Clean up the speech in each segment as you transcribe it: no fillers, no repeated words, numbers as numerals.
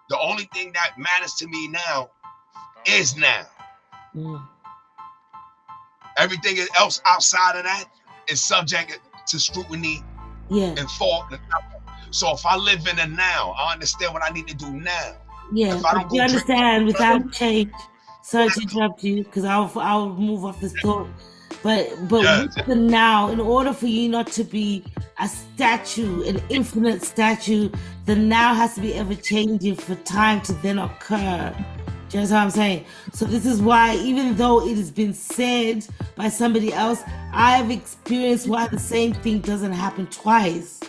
The only thing that matters to me now is now. Everything else outside of that is subject to scrutiny and fault. So if I live in the now, I understand what I need to do now. Yeah, if I don't but go you understand without drink, change. Sorry to interrupt you because I'll move off this thought. But yes, with the now, in order for you not to be a statue, an infinite statue, the now has to be ever changing for time to then occur. Do you understand what I'm saying? So this is why, even though it has been said by somebody else, I've experienced why the same thing doesn't happen twice.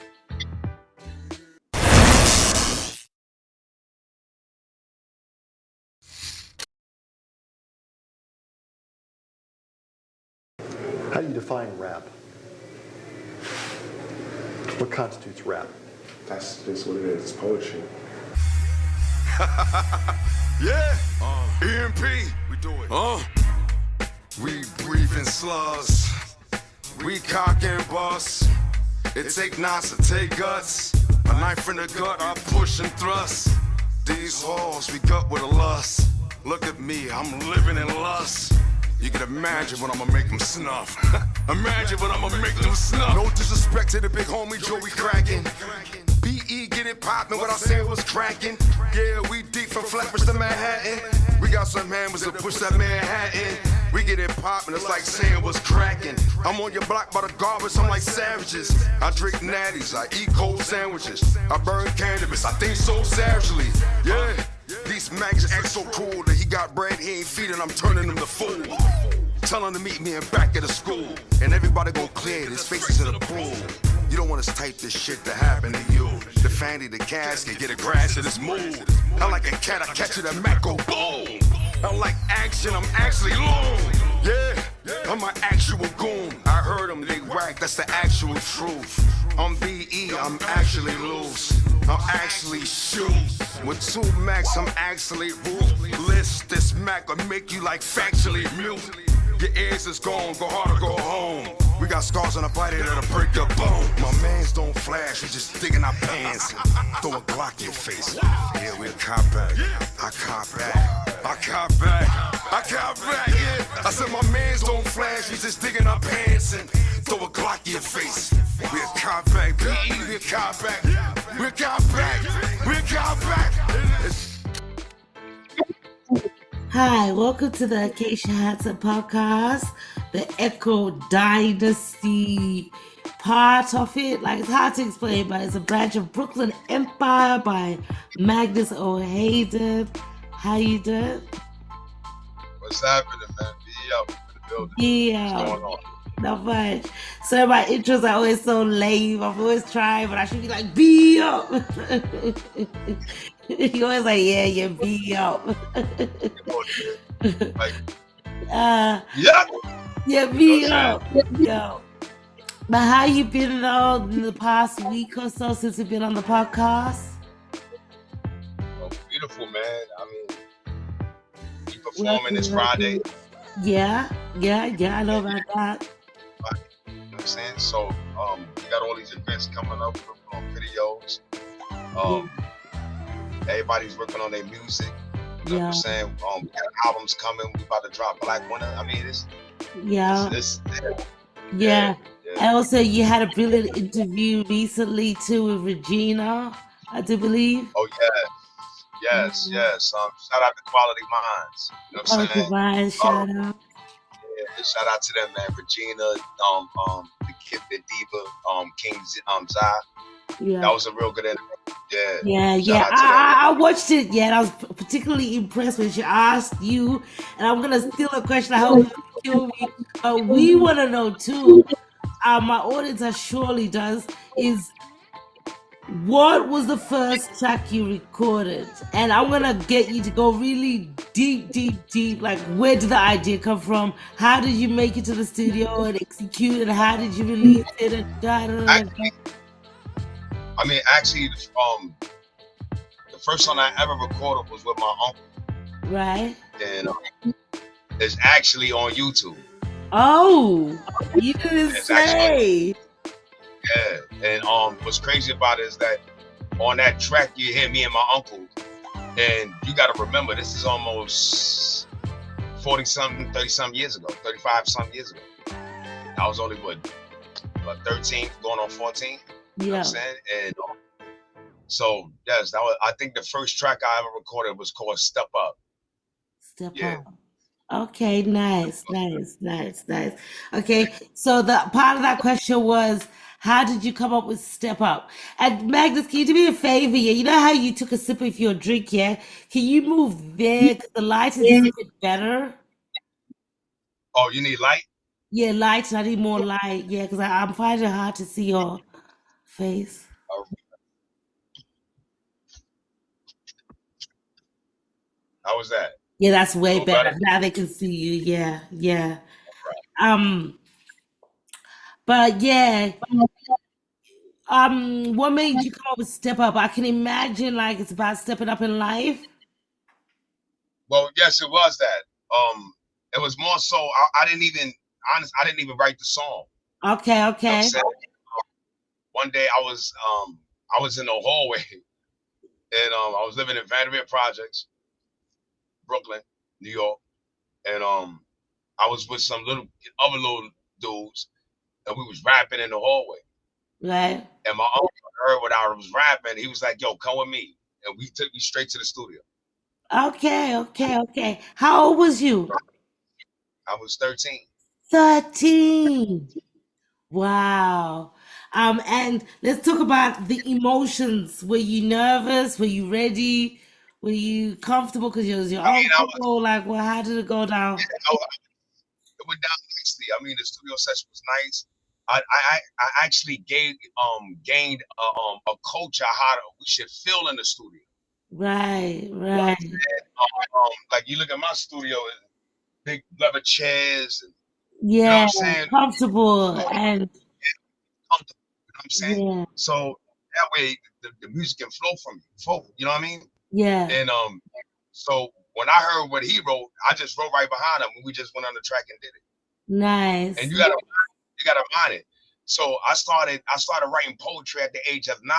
How do you define rap? What constitutes rap? That's what it is. It's poetry. Yeah, EMP, we do it. We breathing slugs, we cock and bust. It take knots to take guts. A knife in the gut, I push and thrust. These halls we gut with a lust. Look at me, I'm living in lust. You can imagine when I'ma make them snuff. Imagine when I'ma make them snuff. No disrespect to the big homie Joey cracking. BE get it poppin' without saying what's cracking. Yeah, we deep from Flatbush to Manhattan. We got some hammers that push that Manhattan. We get it poppin', it's like saying what's cracking. I'm on your block by the garbage, I'm like savages. I drink natties, I eat cold sandwiches. I burn cannabis, I think so savagely. Yeah, these mags act so cool that he got bread, he ain't feeding, I'm turning him to fool. Tell him to meet me in back of the school. And everybody gon' clear it, his faces in the pool. You don't want to type this shit to happen to you. The fanny, the casket, get a grass in this mood. I like a cat, I catch it, a Mac go boom. I like action, I'm actually loon. Yeah, I'm an actual goon. I heard them, they whack, that's the actual truth. I'm BE, I'm actually loose. I'm actually shoot. With 2 Macs, I'm actually ruthless. This Mac will make you like factually mute. Your ears is gone, go hard or go home. We got scars on our body that'll break your bone. My mans don't flash, we just digging our pants. Throw a Glock in your face. Yeah, we'll cop back. I cop back. I cop back. I cop back, yeah. I said my mans don't flash, we just digging our pants and throw a Glock in your face. We'll cop back, BE, we'll cop back. We'll cop back. We'll cop back. Hi, welcome to the Acacia Hansen podcast, the Echo Dynasty part of it. Like, it's hard to explain, but it's a branch of Brooklyn Empire by Magnus O'Haden. How you doing? What's happening, man? Be up in the building. Yeah. What's going on? Not much. So my intros are always so lame. I've always tried, but I should be like, be up. You always like, yeah, be up. Like, yeah, be up. Yo. But how you been though in the past week or so since you've been on the podcast? Oh, beautiful, man. I mean, you performing this Friday. Yeah, I know about that. You know what I'm saying? So, we got all these events coming up, on videos. Everybody's working on their music. You know what I'm saying? We got albums coming. We about to drop Black Winter. I mean, Yeah. And also, you had a brilliant interview recently too with Regina, I do believe. Oh yes. Shout out to Quality Minds. You know what I'm saying? Minds, shout out. Yeah, shout out to them, man. Regina, the kid, the diva, King Zai. Yeah. That was a real good interview. Yeah. I watched it. Yeah, and I was particularly impressed when she asked you, and I'm gonna steal a question. I hope you kill me. But we want to know too. My audience, as surely does, is what was the first track you recorded? And I'm gonna get you to go really deep. Like, where did the idea come from? How did you make it to the studio and execute? And how did you release it? And Actually, the first song I ever recorded was with my uncle. Right. And it's actually on YouTube. Oh, you didn't say. And what's crazy about it is that on that track you hear me and my uncle, And you got to remember, this is almost 40 something, 30 something years ago, 35 something years ago. I was only what 13, going on 14. You know what I'm saying? And so yes, that was, I think the first track I ever recorded was called Step Up. Step Up. Okay, nice. Okay, so the part of that question was, how did you come up with Step Up? And Magnus, can you do me a favor? Yeah, you know how you took a sip of your drink, yeah? Can you move there? 'Cause the light is just a bit better. Oh, you need light? Yeah, light. I need more light. Yeah, because I'm finding it hard to see your face. How was that? Yeah, that's way better. Now they can see you. Yeah, yeah. But yeah, what made you come up with Step Up? I can imagine like it's about stepping up in life. Well, yes, it was that. It was more so I didn't even I didn't even write the song. Okay. You know what I'm saying? One day I was in the hallway and I was living in Vanderbilt Projects, Brooklyn, New York, and I was with some other little dudes, and we was rapping in the hallway. Right. And my uncle heard what I was rapping. He was like, "Yo, come with me," and we took me straight to the studio. Okay. How old was you? I was 13. 13. Wow. And let's talk about the emotions. Were you nervous? Were you ready? Were you comfortable because it was your uncle? Like, well, how did it go down? It went down nicely. I mean, the studio session was nice. I actually gained a culture how we should feel in the studio. Right. Like you look at my studio, big leather chairs, and you know what Yeah, I'm saying? comfortable and Comfortable, you know what I'm saying? yeah, So that way the music can flow from you. You know what I mean? yeah, And so when I heard what he wrote, I just wrote right behind him, and we just went on the track and did it. And nice. you gotta mind it. So I started writing poetry at the age of 9,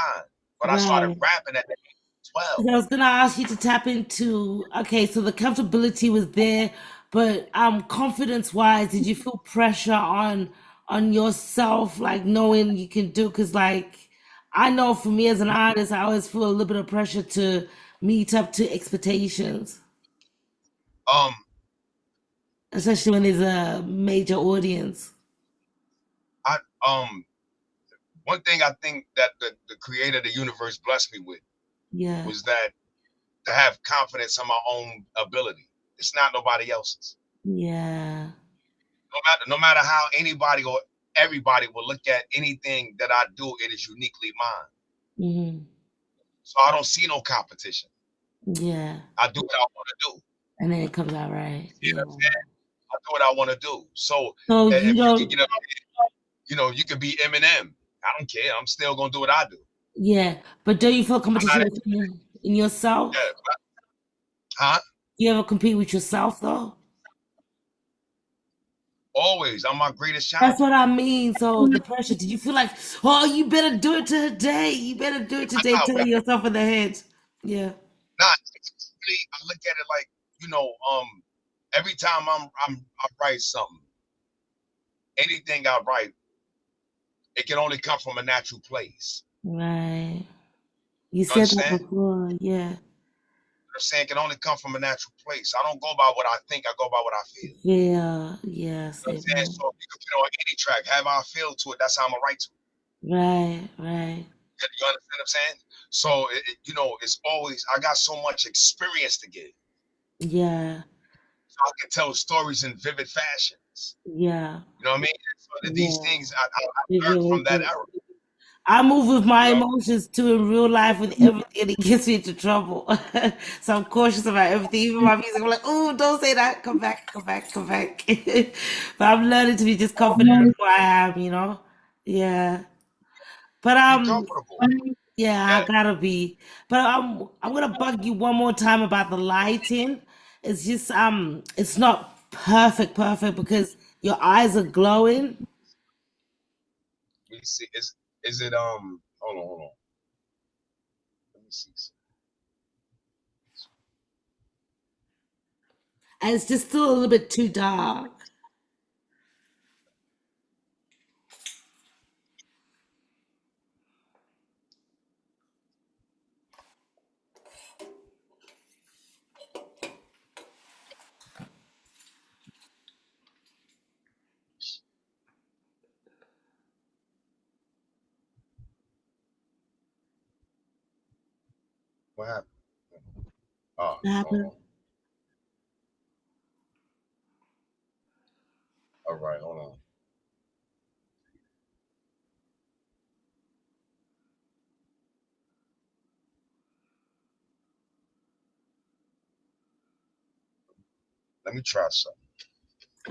but I started Right. rapping at the age of 12. I was gonna ask you to tap into, okay, so the comfortability was there, but confidence wise, did you feel pressure on yourself, like knowing you can do? Because like I know for me as an artist, I always feel a little bit of pressure to meet up to expectations, Um, especially when there's a major audience. I one thing I think that the creator of the universe blessed me with Yeah, was that to have confidence in my own ability. It's not nobody else's. yeah, No matter how anybody or everybody will look at anything that I do, it is uniquely mine. hmm, So I don't see no competition. yeah, I do what I want to do. and then it comes out right. You know Yeah. what I'm saying? I do what I want to do. So So you if you don't, can get up, you could be Eminem. I don't care. I'm still gonna do what I do. yeah, but do you feel I'm not, competition in yourself? yeah, huh? Do you ever compete with yourself though? Always. I'm my greatest That's challenger. what I mean. So the pressure, did you feel like, oh, you better do it today? You better do it today, telling yourself in the head. Yeah. Not really. I look at it like, every time I write something, anything I write, it can only come from a natural place. Right. You You said that understand? before. Yeah. I'm saying it can only come from a natural place. I don't go by what I think, I go by what I feel. Yeah. Yes. You know what I'm saying? So you can put it on any track, have I feel to it, that's how I'm gonna write to it. Right. You understand what I'm saying? So it's always I got so much experience to give. Yeah. So I can tell stories in vivid fashions. Yeah. You know what I mean? So these things I learned from that era. I move with my You know? emotions too in real life with everything, and it gets me into trouble. So I'm cautious about everything. Even my music, I'm like, oh, don't say that. Come back. But I'm learning to be just confident in who I am. Yeah. But Be comfortable. yeah, I Yeah. gotta be. But I'm gonna bug you one more time about the lighting. It's just it's not perfect because your eyes are glowing. Let me see. Is it hold on. Let me see. and it's just still a little bit too dark. What happened? Oh, What happened? oh, all right, hold on. Let me try something.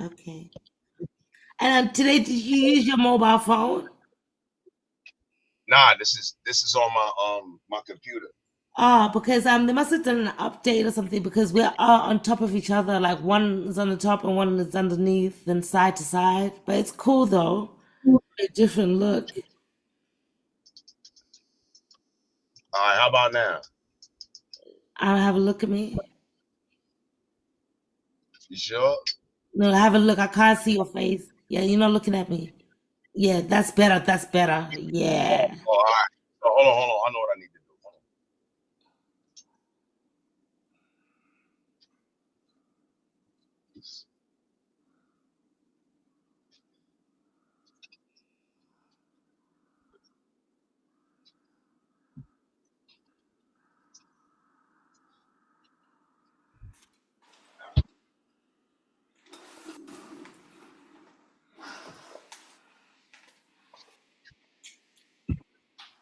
Okay. And today, did you use your mobile phone? Nah, this is on my computer. Ah, because they must have done an update or something because we're on top of each other. Like one is on the top and one is underneath, then side to side. But it's cool though. A different look. All right, how about now? I'll have a look at me. You sure? No, have a look. I can't see your face. Yeah, you're not looking at me. Yeah, that's better. That's better. Oh, Yeah. all right. So, hold on. I know what I need to do. Hold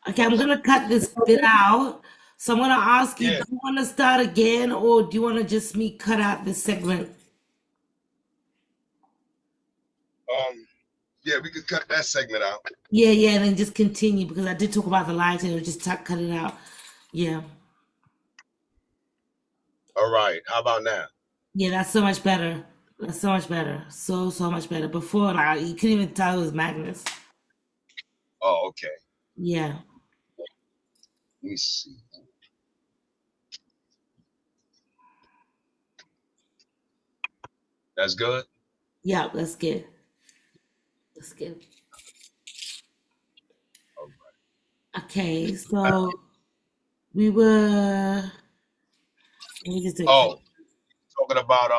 Okay, I'm gonna cut this bit out. So I'm gonna ask you, Yeah. do you want to start again or do you want to just me cut out this segment? Yeah, we could cut that segment out. Yeah, yeah, and then just continue because I did talk about the lights and just cut it out. Yeah. All right. How about now? Yeah, that's so much better. That's so much better. So, so much better. Before, like, you couldn't even tell it was Magnus. Oh, okay. Yeah. Let me see. That's good. Yeah, that's good. That's good. All Okay, right. so we were, let me just do it quick. Oh, talking about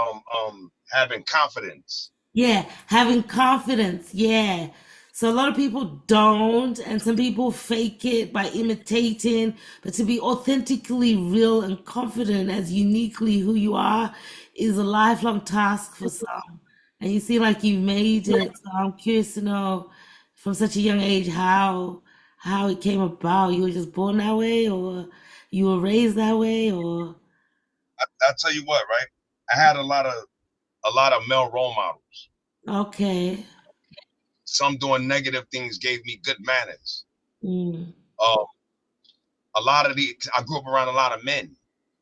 having confidence. Yeah, having confidence. Yeah. So a lot of people don't, and some people fake it by imitating. But to be authentically real and confident as uniquely who you are is a lifelong task for some. And you seem like you've made it. So I'm curious to know from such a young age how it came about. You were just born that way, or you were raised that way, or I tell you what, right? I had a lot of male role models. okay. Some doing negative things gave me good manners. Mm, Um, a lot of I grew up around a lot of men.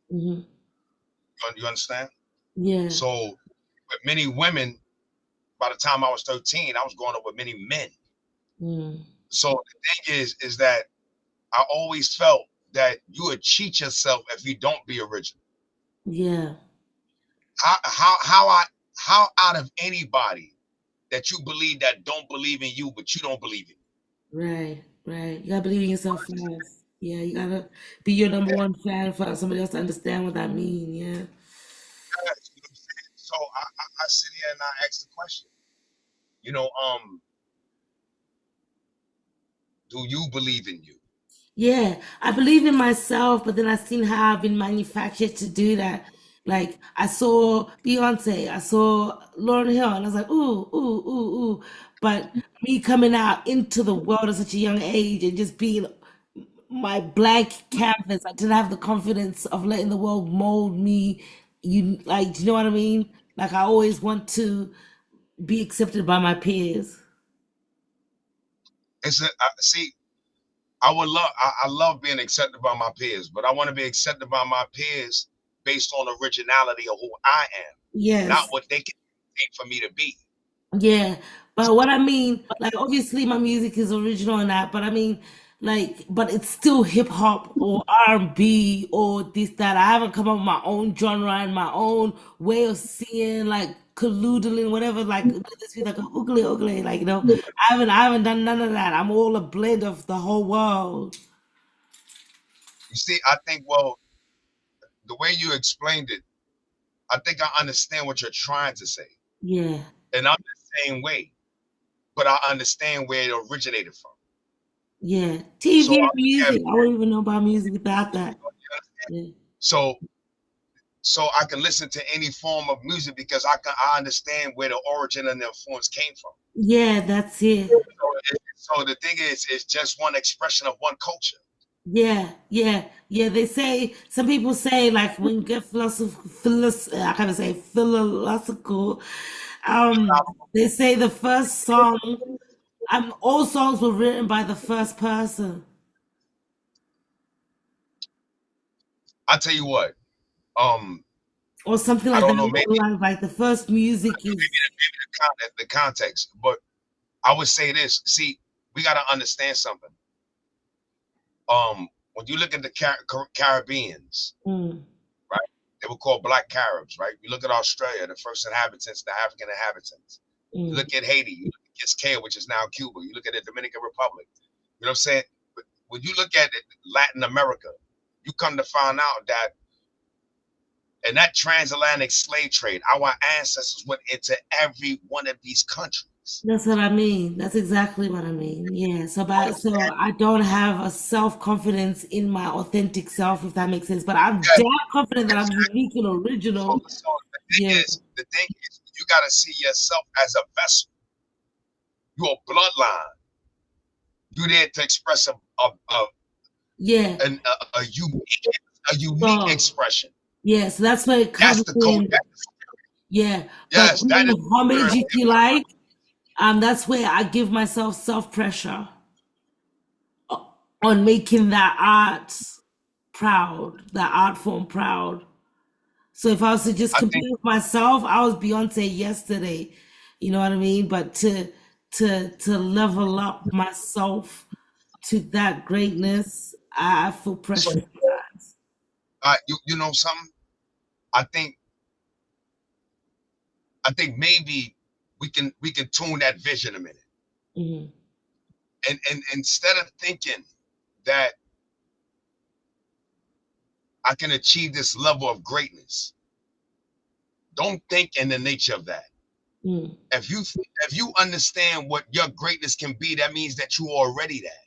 hmm. You understand? Yeah. So, with many women, by the time I was 13, I was growing up with many men. Mm, So the thing is that I always felt that you would cheat yourself if you don't be original. yeah. How out of anybody that you believe that don't believe in you, but you don't believe in you. Right, right. You gotta believe in yourself first. Yeah, you gotta be your number one fan for somebody else to understand what that mean. Yeah. You know what I'm saying? So I sit here and I ask the question, you know, do you believe in you? Yeah, I believe in myself, but then I seen how I've been manufactured to do that. Like I saw Beyonce, I saw Lauryn Hill, and I was like, ooh, ooh, ooh, ooh. But me coming out into the world at such a young age and just being my blank canvas. I didn't have the confidence of letting the world mold me. You like, do you know what I mean? Like I always want to be accepted by my peers. See, I would love I love being accepted by my peers, but I want to be accepted by my peers based on originality of who I am, not Yes, what they can think for me to be. yeah. But what I mean, like obviously my music is original and that, but I mean like, but it's still hip hop or R&B or this that. I haven't come up with my own genre and my own way of singing, like canoodling, whatever. Like this be like a ugly, ugly. Like I haven't done none of that. I'm all a blend of the whole world. You see, I think, well, the way you explained it, I think I understand what you're trying to say. Yeah, And I'm the same way, but I understand where it originated from. yeah. So TV I and look at, music. I wouldn't even know about music without that. Yeah, so I can listen to any form of music because I understand where the origin and the influence came from. yeah, that's it. So the thing is, it's just one expression of one culture. Yeah, yeah, yeah. They say some people say like when you get I can't even say philosophical. They say the first song, all songs were written by the first person I tell you what, um, or something I like don't that. know, maybe Like the first music is. the context, but I would say this. See, we got to understand something. When you look at the Caribbeans, Mm, right? They were called Black Caribs, right? You look at Australia, the first inhabitants, the African inhabitants. You mm. look at Haiti, you look at Kiscaya, which is now Cuba. You look at the Dominican Republic. You know what I'm saying? But when you look at it, Latin America, you come to find out that in that transatlantic slave trade, our ancestors went into every one of these countries. That's what I mean. That's exactly what I mean. Yeah. So I don't have a self-confidence in my authentic self, if that makes sense. But I'm Yes, damn confident that I'm exactly. unique and original. So Yeah. the thing is, you got to see yourself as a vessel. You're a bloodline. You're there to express Yeah. a unique So expression. yeah, so that's where it That's comes the code. in. Yeah. But Yes, in that is the homage, the if you like, that's where I give myself self-pressure on making that art proud, that art form proud. So if I was to just I think compete with myself, I was Beyonce yesterday. You know what I mean? But to level up myself to that greatness, I feel so. pressure sometimes. You know something? I think maybe we can tune that vision a minute, Hmm. and instead of thinking that I can achieve this level of greatness, don't think in the nature of that. Mm, If you understand what your greatness can be, that means that you are already that.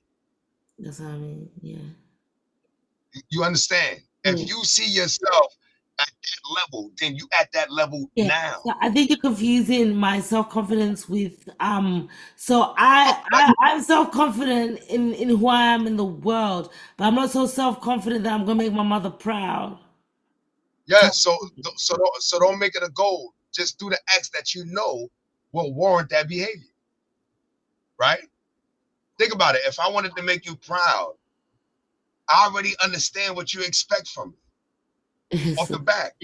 that's what I mean. Yeah. You understand? Yeah. If you see yourself at that level, then you at that level Yeah. now. So I think you're confusing my self-confidence with so Oh, I'm self-confident in who I am in the world, but I'm not so self-confident that I'm gonna make my mother proud. yeah. So don't make it a goal. Just do the acts that you know will warrant that behavior, right? Think about it. If I wanted to make you proud, I already understand what you expect from me off So, the back,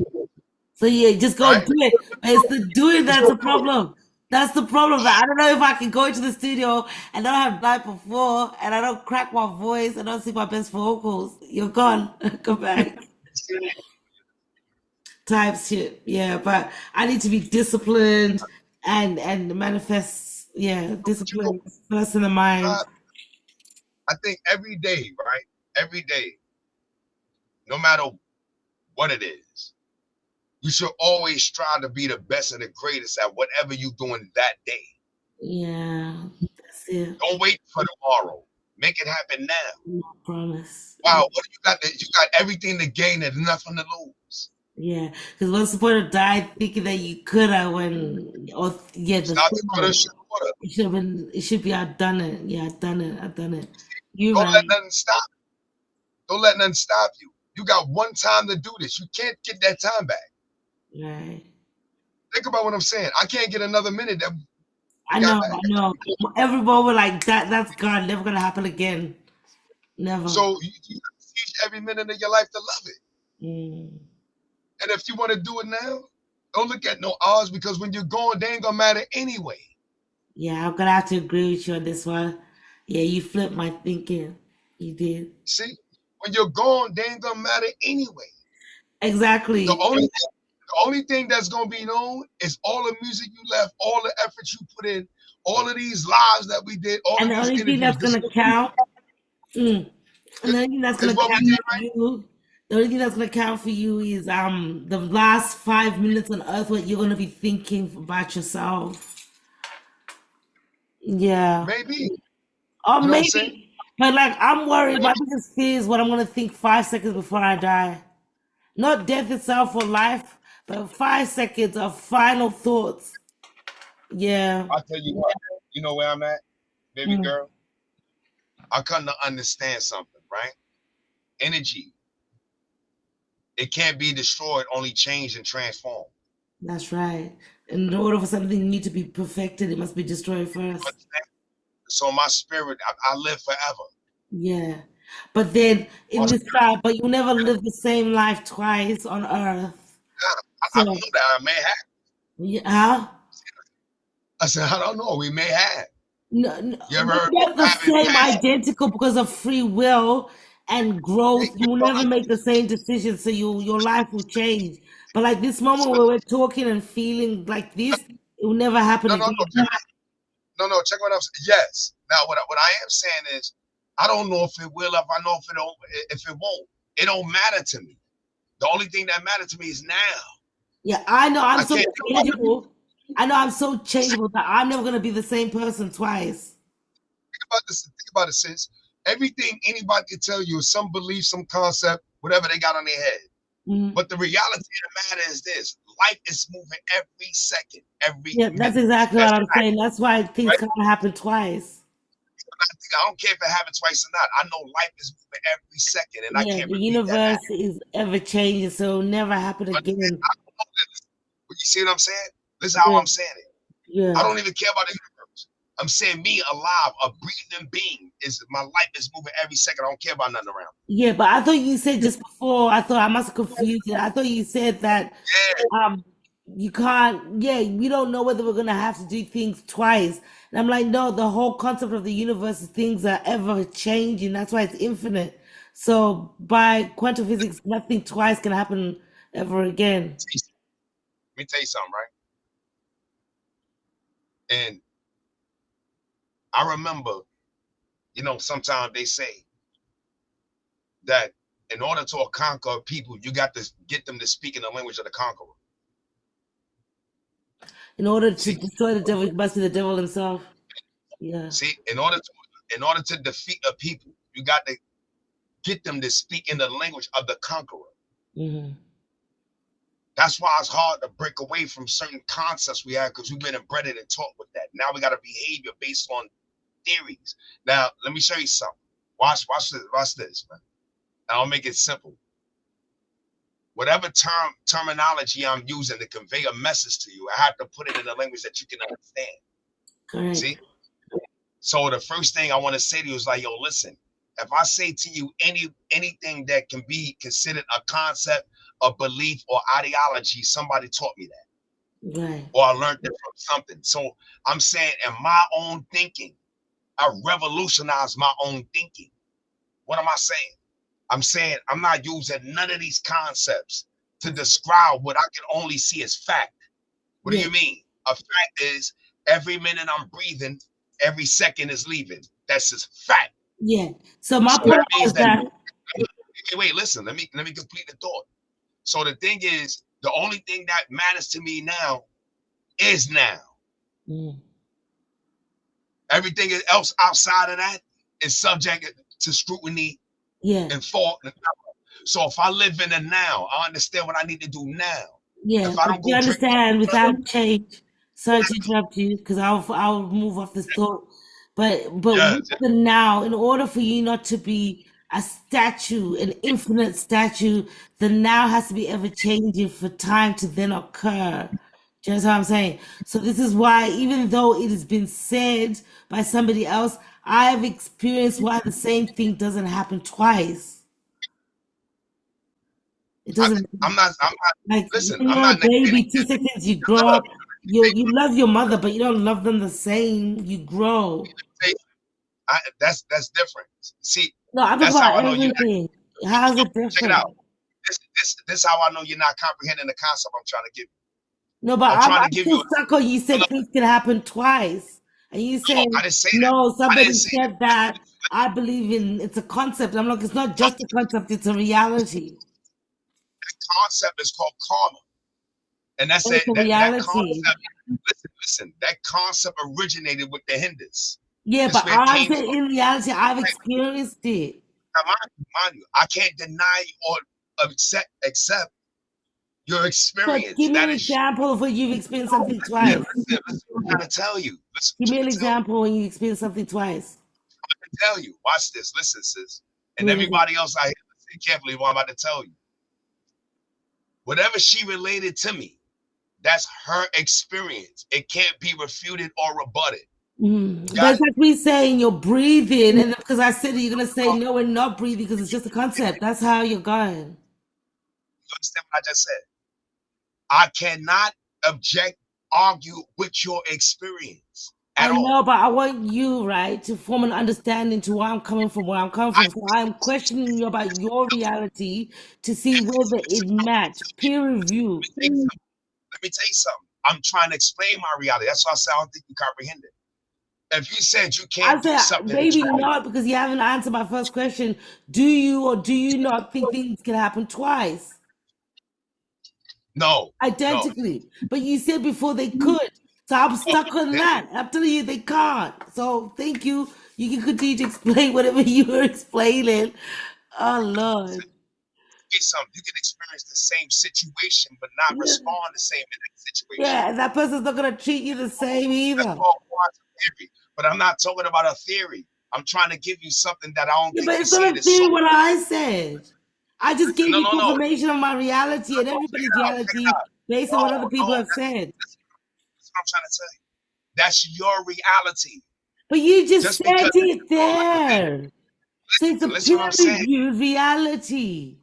so yeah, just go right? do it. But it's the doing that's the problem. That's the problem. That I don't know if I can go into the studio and not have night before, and I don't crack my voice, and don't see my best vocals. You're gone. Come back. Type shit. Yeah, but I need to be disciplined and manifest. Yeah, You know, discipline first in the mind. I, I think every day, right? Every day, no matter what it is, you should always strive to be the best and the greatest at whatever you're doing that day. Yeah, that's it. Don't wait for tomorrow. Make it happen now. No promise. Yeah. Wow, what do you got? You got everything to gain and nothing to lose. Yeah, because what's the point of dying thinking that you could have when, or yeah, It's the not the good feeling shit water. it should have been, it should be I've done it. Yeah, I've done it. I've done it. You're Don't let right. nothing stop. Don't let nothing stop you. You got one time to do this. You can't get that time back. Right. Think about what I'm saying. I can't get another minute that we I got know. back. I know. Every moment like that, that's gone. Never gonna happen again. Never. So you got to seize every minute of your life to love it. Mm. And if you want to do it now, don't look at no odds because when you're going, they ain't gonna matter anyway. Yeah, I'm gonna have to agree with you on this one. Yeah, you flipped my thinking. You did. See, when you're gone, they ain't gonna matter anyway. Exactly. The only thing that's gonna be known is all the music you left, all the efforts you put in, all of these lives that we did, all And of the these only thing interviews. that's gonna count, and the only thing that's Is gonna what we count did for right. you, the only thing that's gonna count for you is the last 5 minutes on Earth, what you're gonna be thinking about yourself. Yeah, Maybe. or You know what I'm saying? maybe, but like I'm worried. Maybe. My biggest fear is what I'm gonna think 5 seconds before I die. Not death itself or life, but 5 seconds of final thoughts. Yeah. I'll tell you what, you know where I'm at, baby Mm, girl? I come to understand something, right? Energy, it can't be destroyed, only changed and transformed. that's right. In order for something new to be perfected, it must be destroyed first. Understand? So my spirit, I live forever. Yeah. But then My in this life, but you never live the same life twice on Earth. I don't So, know that. I may have. yeah. I said, I don't know. We may have. No, no, You ever heard not the having same past? identical because of free will and growth. You will never make the same decision, so your life will change. But like this moment where we're talking and feeling like this, it will never happen No, no, again. no. No. Check what I'm saying. Yes. Now, what I am saying is, I don't know if it will. If I know if it don't, if it won't, it don't matter to me. The only thing that matters to me is now. Yeah, I know I'm I so can't. changeable. I know I'm so changeable that I'm never gonna be the same person twice. Think about this. Think about it, sis. Everything anybody can tell you is some belief, some concept, whatever they got on their head. Mhm. But the reality of the matter is this: life is moving every second, every Yeah, that's minute. exactly That's what I'm saying. That's why things right. can't happen twice. I don't care if it happens twice or not. I know life is moving every second, and I Yeah, can't the repeat that back. universe is ever changing, so it'll never happen Understand? again. I don't know this. But you see what I'm saying? This is how Yeah, I'm saying it. I yeah. don't even care about the universe. I'm saying me alive, a breathing being, is my life is moving every second. I don't care about nothing around. Yeah, but I thought you said just before, I thought I must have confused it. I thought you said that Yeah, um you can't, yeah, we don't know whether we're gonna have to do things twice. And I'm like, no, the whole concept of the universe is things are ever changing. That's why it's infinite. So by quantum physics, nothing twice can happen ever again. let me tell you something, right? And I remember, sometimes they say that in order to conquer people, you got to get them to speak in the language of the conqueror. In order to See, destroy the devil, it must be the devil himself. Yeah. see, in order to defeat a people, you got to get them to speak in the language of the conqueror. Hmm. That's why it's hard to break away from certain concepts we have because we've been embedded and taught with that. Now we got a behavior based on theories. Now, let me show you something. Watch this, man. And I'll make it simple. Whatever terminology I'm using to convey a message to you, I have to put it in a language that you can understand. Correct. See? So the first thing I want to say to you is like, yo, listen, if I say to you anything that can be considered a concept, a belief, or ideology, somebody taught me that. Right. Or I learned it from something. So I'm saying in my own thinking, I revolutionized my own thinking. What am I saying? I'm saying I'm not using none of these concepts to describe what I can only see as fact. What do Yeah. you mean? A fact is every minute I'm breathing, every second is leaving. That's just fact. Yeah. So my So point that means was that that wait, listen, let me complete the thought. So the thing is, the only thing that matters to me now is now. mm, Everything else outside of that is subject to scrutiny yeah. and thought. So if I live in the now, I understand what I need to do now. Yeah, If I but don't you go drink, understand without change. Sorry to interrupt you because I'll move off this thought. But yes, with the now, in order for you not to be a statue, an infinite statue, the now has to be ever changing for time to then occur. Do you understand what I'm saying? So this is why, even though it has been said by somebody else, I've experienced why the same thing doesn't happen twice. It I, doesn't. I'm not, Like listen, when I'm you're a not baby, negating. 2 seconds you grow up. You love your mother, but you don't love them the same. You grow. That's different. See, No, I'm talking That's how about I know you're not. everything. How's it Check it different? out. This how I know you're not comprehending the concept I'm trying to give you. No, but I'm I'm trying to give you. still stuck on you No, said things can happen twice. And you say, I didn't say that. no, I somebody didn't say that. said that. I believe in it's a concept. I'm like, it's not just a concept, it's a reality. Concept is called karma, and that's It's it. a That reality. concept. Listen. That concept originated with the Hindus. Yeah, That's but where it I came said from. in reality, I've experienced it. Now, mind you, I can't deny or accept your So experience. give me That an is. example of when you've experienced something Yeah, twice. listen what I'm trying to tell you. Listen Give what I'm me an trying to tell you. example when you experienced something twice. Tell you. Watch this. Listen, sis. And What is it? everybody else out here, listen carefully what I'm about to tell you. Whatever she related to me, that's her experience. It can't be refuted or rebutted. But Got it's it? like me saying you're breathing, and because I said it, you're gonna say no, we're not breathing because it's just a concept. That's how you're going. You understand what I just said? I cannot object, argue with your experience I at all. know, but I want you, right, to form an understanding to where I'm coming from, where I'm coming I from. So I'm questioning you about your reality to see whether it match. Peer review. let me tell you something. I'm trying to explain my reality. That's why I say I don't think you comprehend it. If you said you I can't do said something maybe twice, not because you haven't answered my first question. Do you or do you not think things can happen twice? no, no, Identically. But you said before they could. So I'm no. stuck on that. I'm telling you they can't. So thank you. You can continue to explain whatever you were explaining. Oh Lord. Something you can experience the same situation, but not Yeah. respond the same in that situation. Yeah, and that person's not gonna treat you the same That's either. called quantum theory. But I'm not talking about a theory. I'm trying to give you something that I don't Yeah, think but you it's see not it a as so. theory what I said. I just gave No, you no, no. confirmation of my reality and Check everybody's it out. Check it reality out. based on No, what other people no. have said. That's what I'm trying to tell you. That's your reality. But you just Just said because. it No, there. So it's a listen what I'm saying. peer-reviewed reality.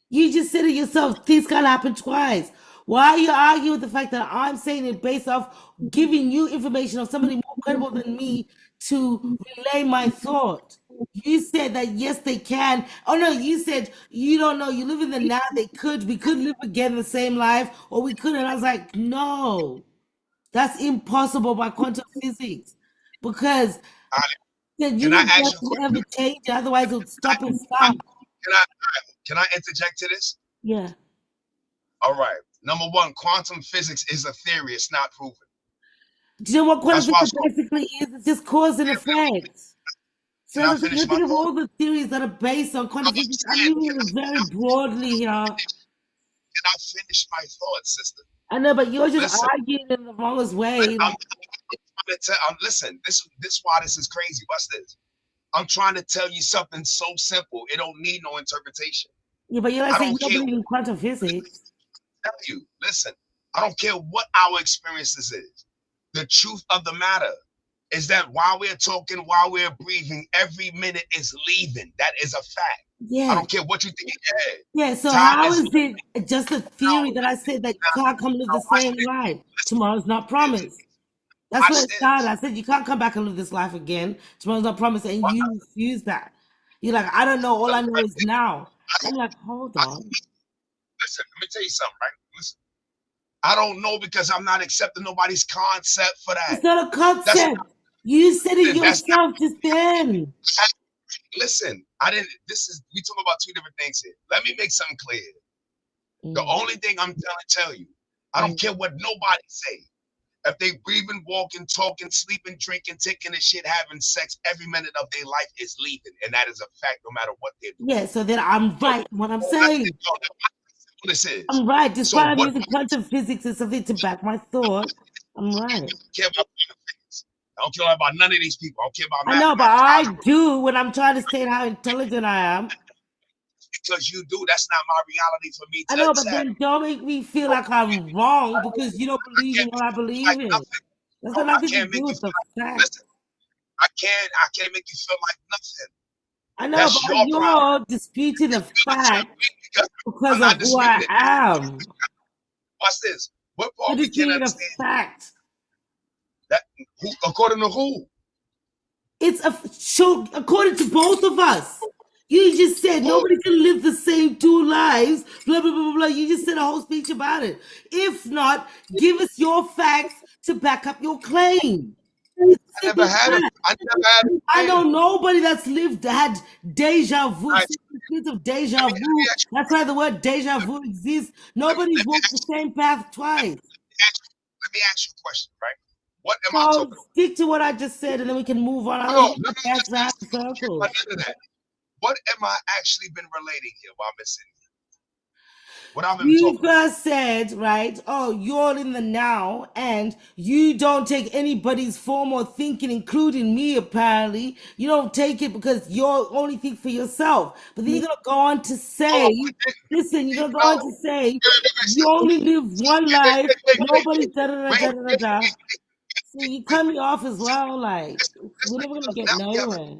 You just said it yourself. Things can't happen twice. Why are you arguing with the fact that I'm saying it based off giving you information of somebody more credible than me to relay my thought? You said that yes, they can. Oh no, you said you don't know. You live in the now. They could. We could live again the same life, or we couldn't. I was like, no, that's impossible by quantum physics, because I, the can I universe ask you a will question? ever change. Otherwise, it would I, stop and start. can I can I interject to this? Yeah. All right. Number one, quantum physics is a theory. It's not proven. Do you know what quantum That's why. physics basically is? It's just cause and effect. So Can I as I finish my think of thought? all the theories that are based on quantum I'm physics, I'm saying, using it very broadly here. can I finish my thought, sister? I know, but you're just Listen, arguing in the wrongest way. I'm Like, trying to tell. Listen. This why this is crazy. What's this? I'm trying to tell you something so simple. It don't need no interpretation. yeah, but you're like I saying don't you don't care believe what in quantum physics. I tell you. Listen. I don't care what our experiences is. The truth of the matter is that while we're talking, while we're breathing, every minute is leaving. That is a fact. I Yeah. don't care what you think in your head. Yeah, so Time how is is it just a now. theory that I said that you can't come live the Watch same this. life? Tomorrow's not promised. That's where Watch it started. this. I said you can't come back and live this life again. Tomorrow's not promised, and you refuse that. You're like, I don't know. All I know is now. I'm like, hold on. Listen, let me tell you something, right? Listen, I don't know because I'm not accepting nobody's concept for that. It's not a That's concept. You said it that's not. yourself just then. Listen, I didn't. This is we talk about two different things here. Let me make something clear. The Mm, only thing I'm trying to tell you, I don't mm. care what nobody say. If they breathing, walking, talking, sleeping, drinking, taking the shit, having sex, every minute of their life is leaving, and that is a fact, no matter what they're doing. Yeah, so then I'm So right in what I'm that's saying. what this is. I'm right. So Despite I'm what using quantum physics and something to back my thought, I'm right. care about things. I don't care about none of these people. I don't care about I know, but mathematics, I algebra. do when I'm trying to state how intelligent I am. Because you do, that's not my reality for me I to know, but accept. then don't make me feel So like I'm wrong because you don't I believe in can't what make I you feel believe like in. nothing. That's No, got I nothing to can't do make you with feel the like fact. listen, I can't make you feel like nothing. I know, That's but your problem. you're disputing the Feel a certain way fact because because I'm of not who I disputing it. am. Watch this. What You're part we can't disputing a understand fact. that who according to who? It's a according to both of us. You just said Oh, nobody can live the same two lives, blah, blah, blah, blah, blah. You just said a whole speech about it. If not, give us your facts to back up your claim. It's I simple never as had a. that. I never had a I know claim. nobody that's lived had deja vu, Right. experience of deja Let me vu. ask you. That's why the word deja vu exists. Nobody's Let me walked the ask you. same path twice. Let me ask you a question. Right. What am I So talking about? stick to what I just said, and then we can move on. I No, don't no, want no, to dance just around in I don't care about circles. none of that. What am I actually been relating here while I'm sitting here? What I'm even You talking about? first said, right? Oh, you're in the now, and you don't take anybody's form or thinking, including me, apparently. You don't take it because you're only think for yourself. But then you're going to go on to Oh, say, I didn't. listen, you're going to go No. on to say, Wait, you only live one life, nobody da da da wait, da da wait, da. So you cut me off as See, well. Like, we're never going to get now we have nowhere.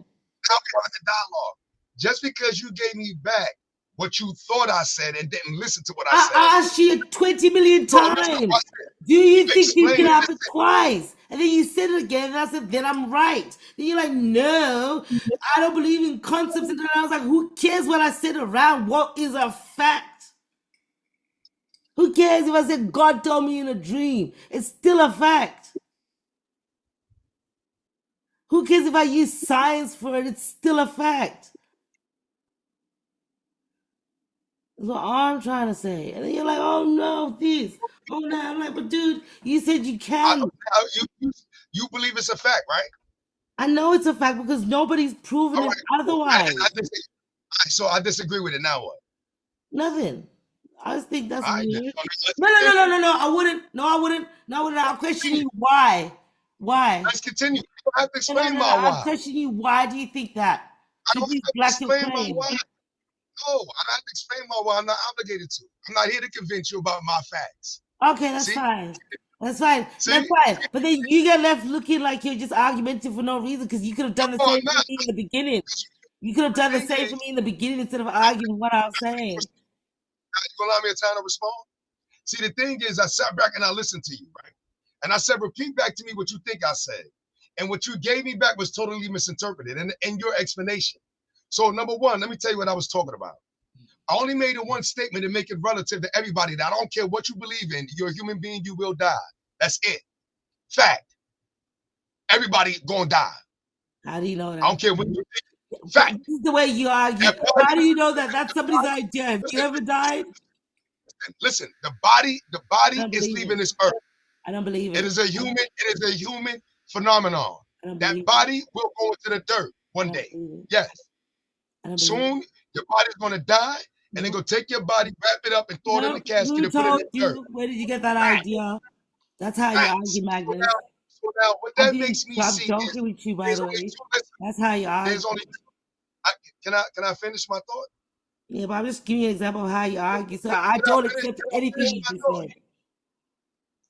a dialogue. Just because you gave me back what you thought I said and didn't listen to what I said. I asked you 20 million No, listen to what times. I said. Do you think this Explain can it. happen twice? And then you said it again, and I said, then I'm right. Then you're like, no, I don't believe in concepts. And then I was like, who cares what I said around? What is a fact? Who cares if I said God told me in a dream? It's still a fact. Who cares if I use science for it? It's still a fact. That's what I'm trying to say. And then you're like, oh no, this. Oh no. I'm like, but dude, you said you can. You believe it's a fact, right? I know it's a fact because nobody's proven All it right, cool. otherwise. So I disagree with it. Now what? Nothing. I just think that's All right, weird. let's No, no, no, no, continue. no, no. I wouldn't. No, I wouldn't. No, I wouldn't. I'll question you why. Why? Let's continue. You don't have to No, no, explain no, no. my I'll why. question you. Why do you think that? I To don't just have to black your explain my claim. why. No, I don't have to explain my why. I'm not obligated to. I'm not here to convince you about my facts. Okay, that's See? fine. That's fine. See? That's fine. But then you get left looking like you're just argumentative for no reason because you could have done the No, I'm same for not. me in the beginning. You could have done the The thing same for is, me in the beginning instead of arguing what I was saying. you gonna allow me a time to respond? See, the thing is, I sat back and I listened to you, right? And I said, repeat back to me what you think I said. And what you gave me back was totally misinterpreted in your explanation. So, number one, let me tell you what I was talking about. I only made it one statement to make it relative to everybody. That I don't care what you believe in. You're a human being, you will die. That's it. Fact. Everybody gonna die. How do you know I don't that? care what you think. But Fact. this is the way you argue. That body, How do you know that that's somebody's idea? Have you listen, ever died? listen, the I body don't is believe leaving it. this earth. I don't believe It it. is a human phenomenon. I don't That believe it. body will go into the dirt I one don't day. believe it. Yes. I don't believe it. Soon your body's gonna die, and they're No, gonna take your body, wrap it up, and throw it in the no. casket Who and put it in told the dirt. you? Where did you get that Facts. idea? That's how you Facts. argue, Magnus. So now what that makes me I'm see is joking with you, by there's the only way. two. Listen, That's how you argue. there's only. I, can I finish my thought? Yeah, but I'm just giving you an example of how you argue. So Can I I don't finish? accept Can I anything finish you my just thought? said.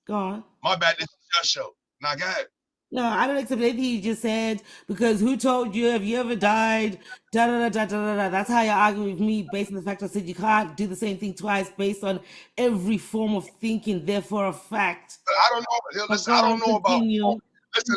Go on. My bad. This is your show. Now go ahead. No, I don't accept anything you just said because who told you? Have you ever died? Da da da da da da da. That's how you argue with me based on the fact I said you can't do the same thing twice based on every form of thinking, therefore a fact. But I don't know. But Listen, go I on, don't know about. continue. Listen.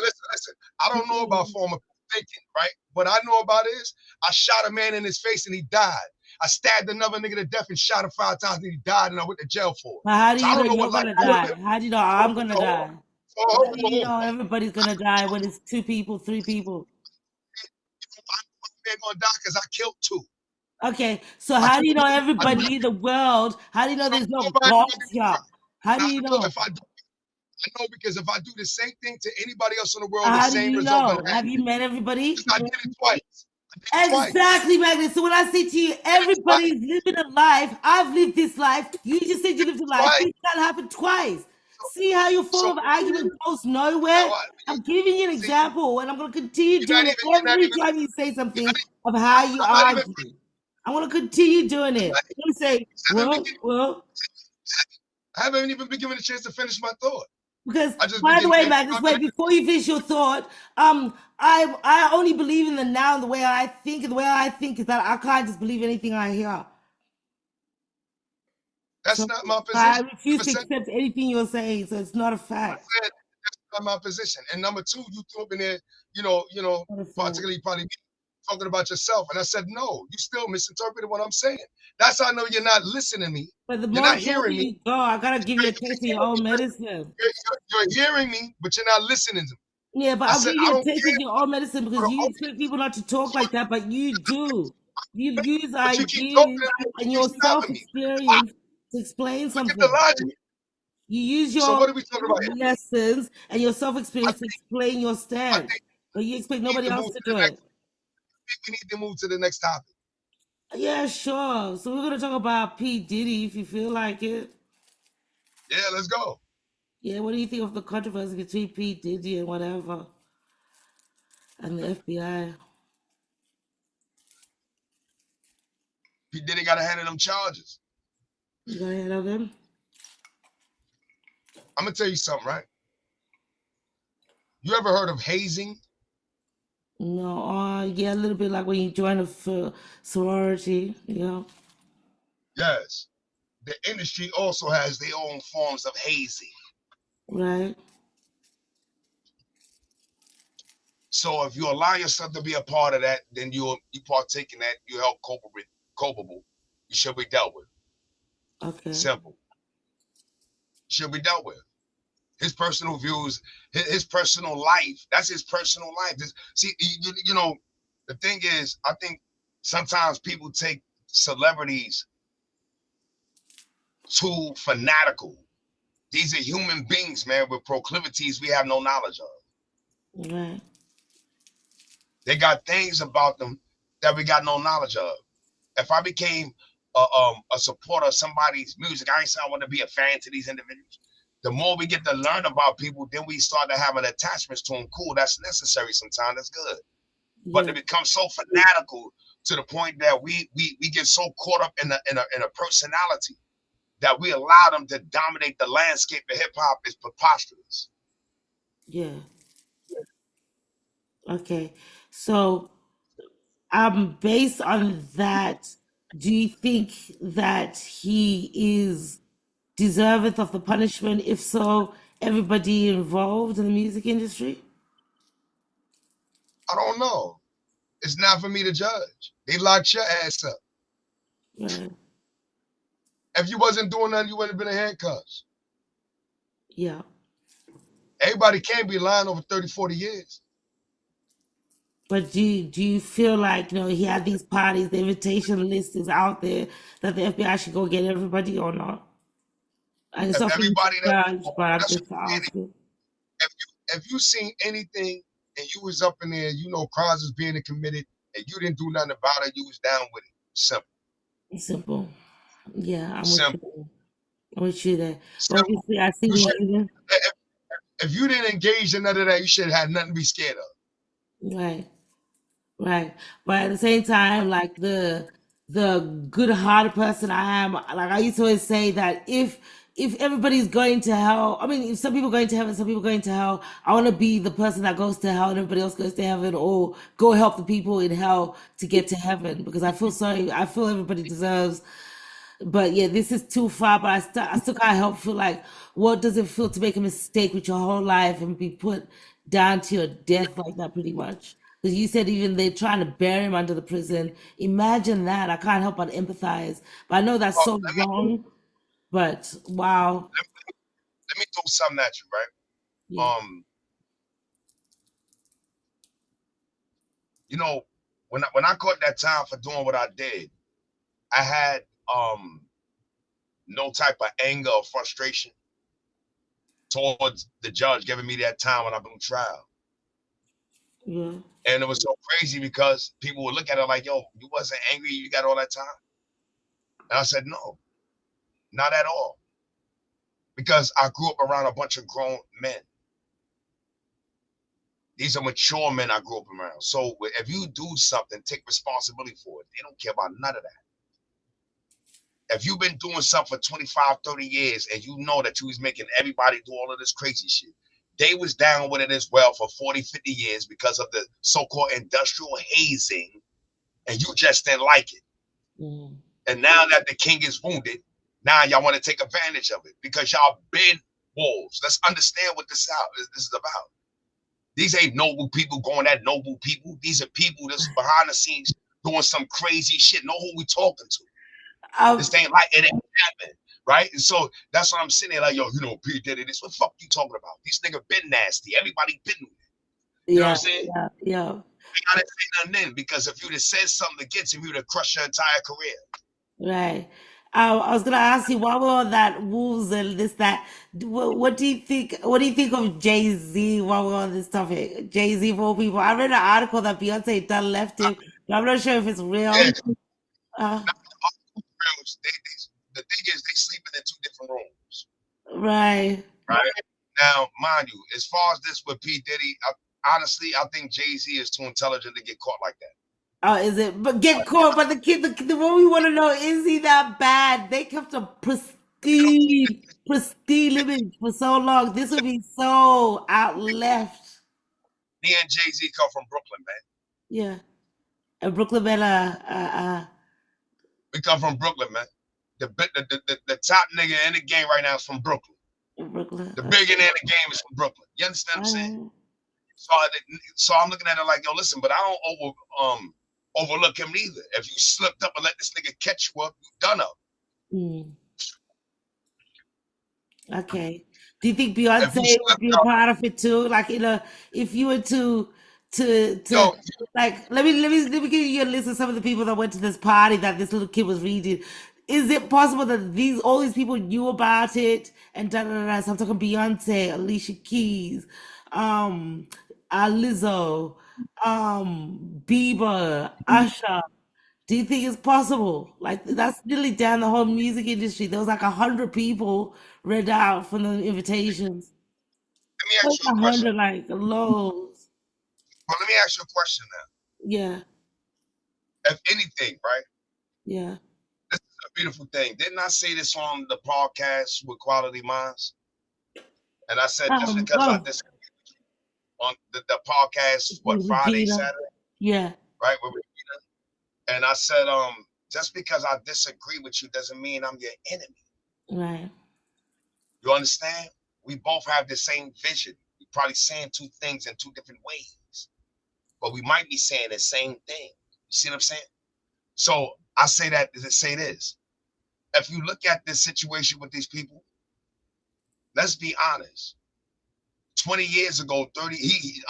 I don't know about Continue. form of thinking, right? What I know about is I shot a man in his face and he died. I stabbed another nigga to death and shot him 5 times and he died and I went to jail for it. But how do So I you know don't know what you're life gonna you're die? living. How do you know So, I'm gonna so, die? so How hold do you on. know everybody's gonna die when it's 2 people, 3 people? I'm gonna die because I killed 2. Okay, so I how do told you know I told everybody in the world? How do you know so there's no nobody gods gonna here? die. How do Now you I know know? if I know because if I do the same thing to anybody else in the world, the How do same you result gonna know? Have happen. you met everybody? Because I did it twice. I did it twice. Exactly, Magnus. So when I say to you, I did it everybody's twice. living a life. I've lived this life. You just said you lived a life. Twice. This can't happen twice. So, See how your so form of argument goes now nowhere? what? I'm giving you an See, example, and I'm going to continue you're doing not it even. every time you say You're something not, of how you I'm not even. argue. I'm going to continue doing it. You say, I haven't, been, well, I haven't even been given a chance to finish my thought. because I just by the begin. way, And Magnus, wait, before you finish your thought, I only believe in the now and the way I think, and the way I think is that I can't just believe anything I hear. that's So not my I position. refuse Never to said. accept anything you're saying, so it's not a I fact. said that's not my position. And number 2, you threw up in there. Not a fact. Particularly probably me. talking about yourself. And I said, no, you still misinterpreted what I'm saying. That's how I know you're not listening to me. But the You're more not further hearing me. you go, I gotta give you a taste of your own medicine. You're hearing me, but you're not listening to me. Yeah, but I I'll said, give I you a don't taste of care. your own medicine because you expect people not to talk like that, but you do. You use But you keep talking ideas and and you keep your self stopping me. Why? experience to explain Look at the something. logic. You use So your what are we talking about here? lessons and your self I experience to think, explain your I stance, think but you expect we need nobody to else move to to do the next. it. We need to move to the next topic. Yeah, sure. So we're gonna talk about P. Diddy if you feel like it. Yeah, let's go. Yeah, what do you think of the controversy between P. Diddy and whatever and the FBI? He didn't got to handle them charges. You gonna handle them? I'm gonna tell you something, right? You ever heard of hazing? No, yeah, a little bit like when you join a sorority, Yes. The industry also has their own forms of hazing. right? So if you allow yourself to be a part of that, then you partake in that. You help culpable. You should be dealt with. Okay, Simple. Should be dealt with. His personal views, his personal life. That's his personal life. See, you know, the thing is, I think sometimes people take celebrities too fanatical. These are human beings, man, with proclivities we have no knowledge of. right. They got things about them that we got no knowledge of. If I became a supporter of somebody's music, I ain't saying I want to be a fan to these individuals. The more we get to learn about people, then we start to have an attachment to them. Cool, that's necessary sometimes. That's good. But Yeah, to become so fanatical to the point that we get so caught up in a personality that we allow them to dominate the landscape of hip hop is preposterous. yeah. Okay. So, based on that, do you think that he is deserveth of the punishment? If so, everybody involved in the music industry? I don't know. It's not for me to judge. They locked your ass up. Right. If you wasn't doing nothing, you wouldn't have been in handcuffs. Yeah. Everybody can't be lying over 30, 40 years. But do you feel like he had these parties, the invitation list is out there that the FBI should go get everybody or not? And it's If not for you to everybody that judge, but I'm that's just asking. if you seen anything and you was up in there, crimes was being committed and you didn't do nothing about it, you was down with it. Simple. Simple. Yeah, I'm with Simple. you. I'm with you there. But Simple. obviously, I see You the should, reason. if you didn't engage in none of that, you should have had nothing to be scared of. Right. Right. But at the same time, like the good-hearted person I am, like I used to always say that if everybody's going to hell, I mean, if some people going to heaven, some people going to hell, I want to be the person that goes to hell and everybody else goes to heaven, or go help the people in hell to get to heaven because I feel sorry. I feel everybody deserves. But yeah, this is too far. But I still can't help feel like, what does it feel to make a mistake with your whole life and be put down to your death like that, pretty much? Because you said even they're trying to bury him under the prison. Imagine that. I can't help but empathize. But I know that's Well, so wrong. But wow, let me throw something at you, yeah, right? When I caught that time for doing what I did, I had no type of anger or frustration towards the judge giving me that time when I blew trial. yeah, And it was so crazy because people would look at it like, yo, you wasn't angry, you got all that time. And I said, no, not at all. Because I grew up around a bunch of grown men. These are mature men I grew up around. So if you do something, take responsibility for it. They don't care about none of that. If you've been doing something for 25, 30 years and you know that you was making everybody do all of this crazy shit, they was down with it as well for 40, 50 years because of the so-called industrial hazing, and you just didn't like it. mm, And now that the king is wounded, now y'all want to take advantage of it because y'all been wolves. Let's understand what this is about. These ain't noble people going at noble people. These are people that's behind the scenes doing some crazy shit. Know who we talking to. This ain't like it ain't happening, right? And so that's what I'm sitting there like, yo, P Diddy, this what the fuck you talking about? These niggas been nasty. Everybody been with it. You know what I'm saying? Yeah. I didn't say nothing then, because if you'd have said something against him, you'd have crushed your entire career. Right. I was gonna ask you while we're on that wolves and this that. What do you think? What do you think of Jay-Z while we're on this topic? Jay-Z of all people. I read an article that Beyonce done left him, but I'm not sure if it's Yeah, real. Uh, the thing is, they sleeping in 2 different rooms. right. Right. Now, mind you, as far as this with P. Diddy, honestly, I think Jay-Z is too intelligent to get caught like that. Oh, is it? But get caught. But the what we want to know, is he that bad? They kept a pristine image for so long. This would be so out left. Me and Jay-Z come from Brooklyn, man. Yeah. And Brooklyn Bella, We come from Brooklyn, man. The top nigga in the game right now is from Brooklyn. Brooklyn. The big nigga in the game is from Brooklyn. You understand what I'm saying? So I'm looking at it like, yo, listen, but I don't overlook him neither. If you slipped up and let this nigga catch you up, you done up. Okay. Do you think Beyonce would be a part of it too? Like, if you were to Yo, like, let me give you a list of some of the people that went to this party that this little kid was reading. Is it possible that all these people knew about it and da da da da? So I'm talking Beyonce, Alicia Keys, Lizzo, Bieber, Usher. Do you think it's possible? Like, that's nearly down the whole music industry. There was like 100 people read out from the invitations. let me ask you a question. 100, like loads. Well, let me ask you a question now. Yeah. If anything, right? Yeah. This is a beautiful thing. Didn't I say this on the podcast with Quality Minds? And I said, just because I disagree on the podcast, Friday, Saturday? Yeah. Right? With Regina. And I said, just because I disagree with you doesn't mean I'm your enemy. Right. You understand? We both have the same vision. We're probably saying 2 things in 2 different ways, but we might be saying the same thing. You see what I'm saying? So I say that to say this. If you look at this situation with these people, let's be honest. 20 years ago, 30,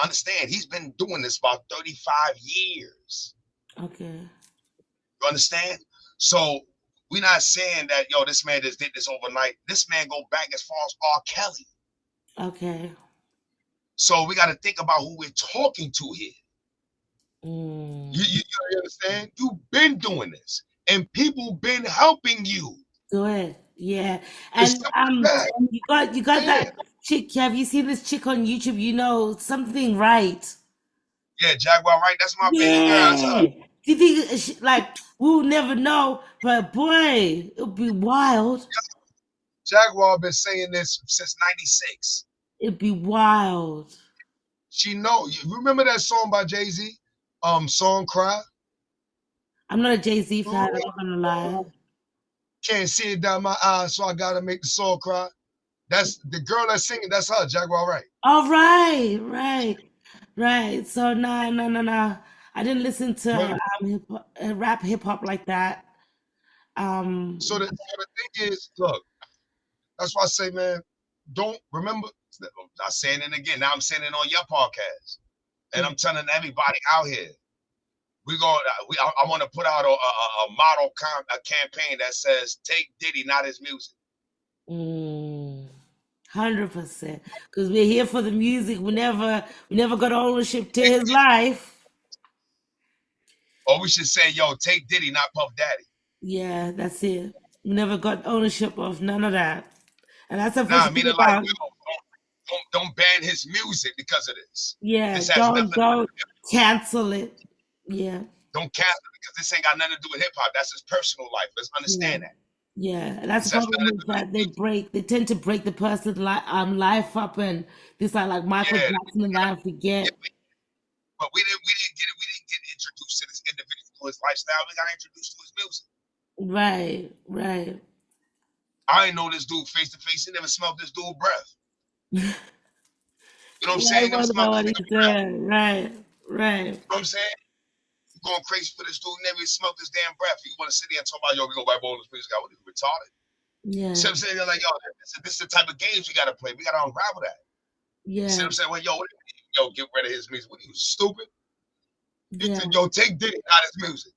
understand, he's been doing this about 35 years. Okay. You understand? So we're not saying that, yo, this man just did this overnight. This man go back as far as R. Kelly. Okay. So we got to think about who we're talking to here. You understand? You've been doing this, and people been helping you. Good. Yeah. And you got that chick. Have you seen this chick on YouTube? Something right. Yeah, Jaguar Right. That's my baby girl. Do you think we'll never know, but boy, it'll be wild. Jaguar been saying this since '96. It'd be wild. She know. You remember that song by Jay-Z? Song Cry? I'm not a Jay-Z fan, I'm not gonna lie. Can't see it down my eyes, so I gotta make the song cry. That's the girl that's singing, that's her, Jaguar Right. Oh, right. So no. I didn't listen to rap hip hop like that. So the thing is, look, that's why I say, man, don't remember. I'm saying it again. Now I'm saying it on your podcast, and I'm telling everybody out here, I want to put out a model campaign that says "Take Diddy, not his music." 100%, because we're here for the music. We never got ownership to his life. Or we should say, yo, take Diddy, not Puff Daddy. Yeah, that's it. We never got ownership of none of that. And that's a meaning like, don't ban his music because of this. Yeah, don't cancel it. Yeah. Don't cancel it because this ain't got nothing to do with hip hop. That's his personal life. Let's understand that. Yeah, and that's the problem is that they tend to break the person's life up, and this like Michael Jackson and I forget. But we didn't get introduced to this individual to his lifestyle. We got introduced to his music. Right. I ain't know this dude face to face. He never smelled this dude's breath. You You know what I'm Right, saying? Them what about smokers, what he nigga, you said? Right, right. know what I'm saying? Going crazy for this dude, never even smoked this damn breath. You want to sit there and talk about, yo, we gonna wipe all this music out. What are you, retarded? Yeah, See what I'm saying? They're like, yo, this is the type of games we gotta play. We gotta unravel that. You see yeah, what I'm saying? Well, yo, yo, get rid of his music. What are you, stupid? yeah, Yo, take Diddy out his music.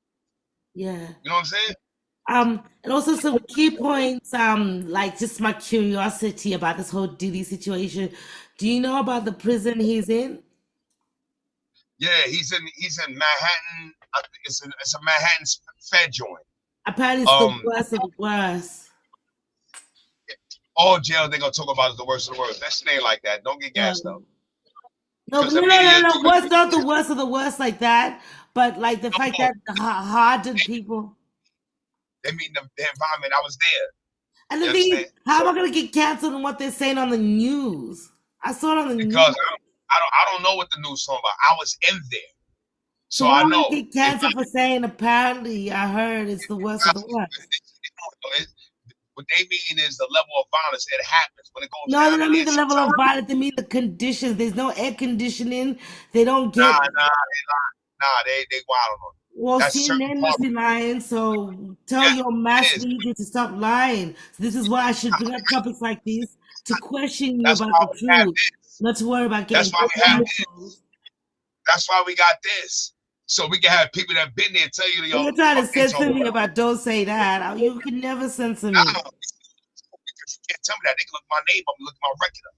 yeah. You know what I'm saying? And also some key points, like just my curiosity about this whole Diddy situation. Do you know about the prison he's in? Yeah, he's in Manhattan. I think it's a Manhattan Fed joint. Apparently, it's the Um, worst of the worst. all jail they gonna talk about is the worst of the worst. That shit ain't like that. Don't get Yeah. gassed up. No, Because no, the no, no, media no. do the What's not the worst of the worst like that? But like the fact no, that hardened people. they mean the environment. I was there. And You the thing is, understand? how am I gonna get canceled on what they're saying on the news? I saw it on the Because news. I don't know what the news talking about. I was in there. So So why I am I know. gonna get canceled for saying apparently I heard it's the worst of the worst? What they mean is the level of violence. It happens when it goes No, they down in don't mean there. the level of Sometimes, violence. They mean the conditions. There's no air conditioning. They don't nah, get. they wild on it. Well, That's certain CNN part. must be lying. So tell Yeah, your it mass is. media to stop lying. So this is why I should bring up topics like this to question you That's about why the we have truth, this. not to worry about That's getting why we have canceled. this. That's why we got this. So we can have people that been there tell you, So yo, you're what the trying to fuck they censor talking me about. about don't say that. You can never censor Nah, me. because you can't tell me that. They can look my name up and look at my record up.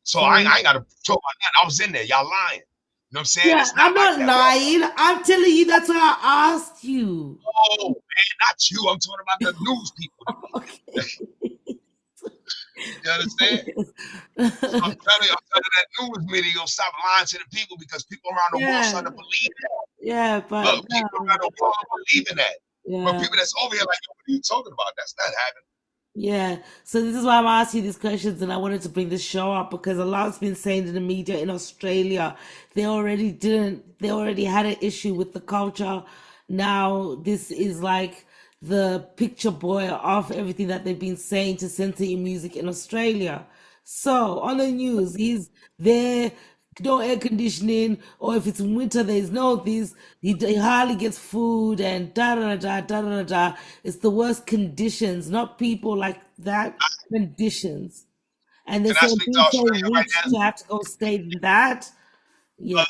So I So ain't got to talk about that. I was in there. Y'all lying. You know what I'm saying? yeah, It's I'm not like not that. lying. I'm telling you. That's why I asked you. Oh, man, not you. I'm talking about the news people. Okay. You understand? So I'm telling that news media, you'll stop lying to the people because people around the world Yeah, starting to believe that. yeah, but Look, people no, around the world are believing that. But yeah. people that's over here like, yo, what are you talking about? That's not happening. Yeah, so this is why I'm asking these questions, and I wanted to bring this show up because a lot's been saying in the media in Australia they already had an issue with the culture. Now this is like the picture boy of everything that they've been saying to censor your music in Australia. So on the news, he's there, no air conditioning, or if it's winter, there's no this. He hardly gets food and da da da da da da da. It's the worst conditions, not people like that. Conditions, and they're Can I saying speak to being so Australia right rich now? to have to go stay in that. Yeah,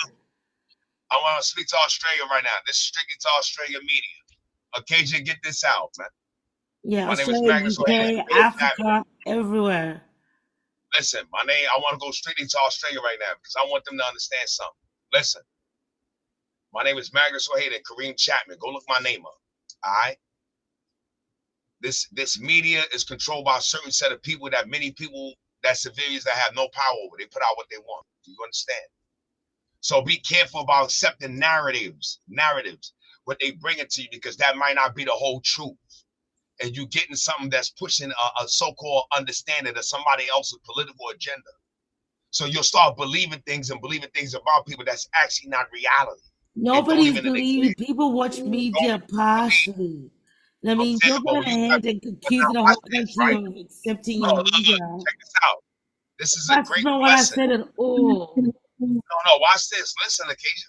I want to speak to Australia right now. This is strictly to Australia media. Occasion, get this out, man. yeah. My name is Australia, Magnus O'Hagan. UK, Africa, everywhere. Listen, I want to go straight into Australia right now because I want them to understand something. Listen, my name is Magnus O'Hagan, Kareem Chapman. Go look my name up. All right? This media is controlled by a certain set of people that many people, that civilians that have no power over. They put out what they want. Do you understand? So be careful about accepting narratives, what they bring it to you, because that might not be the whole truth. And you getting something that's pushing a so-called understanding of somebody else's political agenda. So you'll start believing things about people that's actually not reality. It don't Nobody's even believing. exist. People watch Don't media believe. partially. I I'm mean, saying, you're but going when you got, ahead and but now accusing the watch whole this, country right? of accepting your Look, media. check this out. This is a That's great not what I blessing. said at all. No, watch this. Listen, Acacia.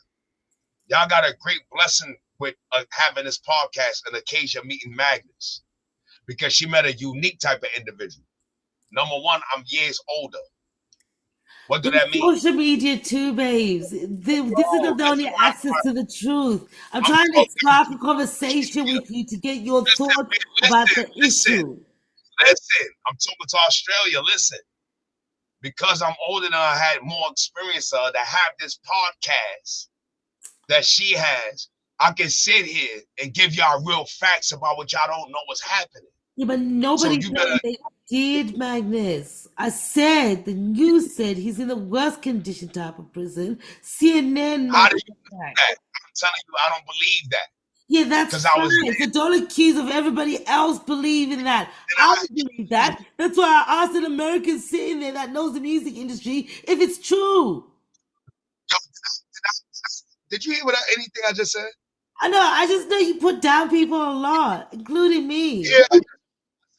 Y'all got a great blessing with having this podcast and Acacia meeting Magnus because she met a unique type of individual. Number one, I'm years older. What do There's that mean? social media too, babes. This is Oh, not the this only is what access to the truth. I'm I'm trying to talking spark a conversation to. with you to get your Listen, thoughts about the listen. issue. I'm talking to Australia. Listen, because I'm older than I had more experience to have this podcast that she has, I can sit here and give y'all real facts about what y'all don't know what's happening. Yeah, but So nobody's you better. saying they did, Magnus. I said, the news said he's in the worst condition type of prison. CNN How must do be you do back. that? I'm telling you, I don't believe that Yeah, that's because I was fine. So don't accuse of everybody else believing that. and I I. don't believe that. That's why I asked an American sitting there that knows the music industry if it's true. Did you hear anything I just said? I know. I just know you put down people a lot, including me. Yeah, I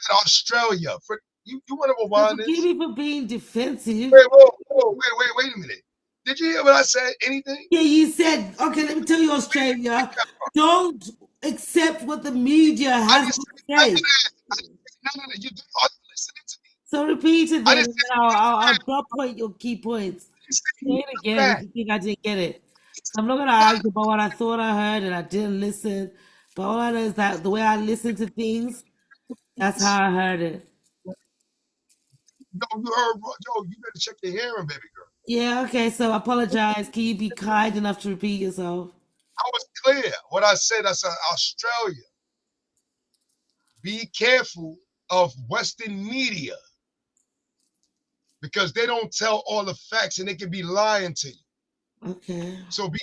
said Australia. You want to So rewind forgive this? me for being defensive. Wait a minute. Did you hear what I said? Anything? Yeah, you said, okay, let me tell you, Australia, don't accept what the media I has didn't to say none of say. that. I didn't say none of that. You are listening to me. So repeat it I then, didn't and say then I'll drop point your key points. Say it none of again if that. you think I didn't get it. So I'm not gonna argue about what I thought I heard and I didn't listen. But all I know is that the way I listen to things, that's how I heard it. No, you heard, yo, you better check your hearing, baby girl. Yeah, okay, so I apologize. Can you be kind enough to repeat yourself? I was clear. What I said, Australia, be careful of Western media because they don't tell all the facts and they can be lying to you. Okay. So be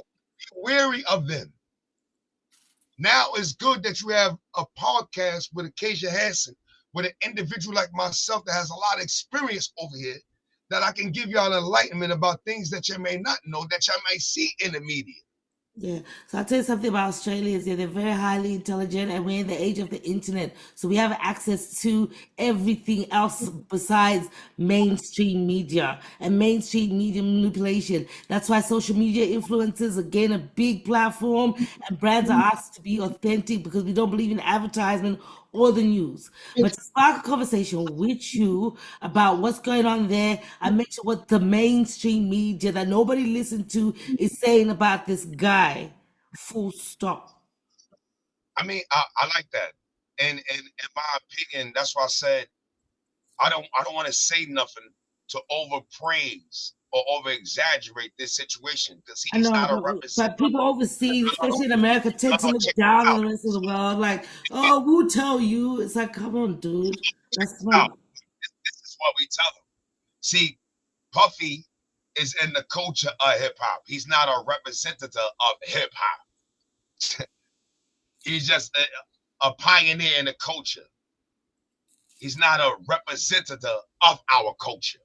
wary of them. Now it's good that you have a podcast with Acacia Hansen, with an individual like myself that has a lot of experience over here, that I can give y'all enlightenment about things that you may not know, that you may see in the media. Yeah. So I'll tell you something about Australians. Yeah, they're very highly intelligent and we're in the age of the internet. So we have access to everything else besides mainstream media and mainstream media manipulation. That's why social media influencers are gain a big platform and brands are asked to be authentic because we don't believe in advertisement or the news. But to spark a conversation with you about what's going on there, I mentioned what the mainstream media that nobody listened to is saying about this guy. Full stop. I mean, I like that. And in my opinion, that's why I said I don't want to say nothing to overpraise or over exaggerate this situation because I he's know, not a but representative. people overseas, No, no, especially in America, tend to no, look check down it on out. the rest of the world. Like, oh, we'll tell you. It's like, come on, dude. Check That's this not. out. This is what we tell them. See, Puffy is in the culture of hip hop. He's not a representative of hip hop. He's just a pioneer in the culture. He's not a representative of our culture.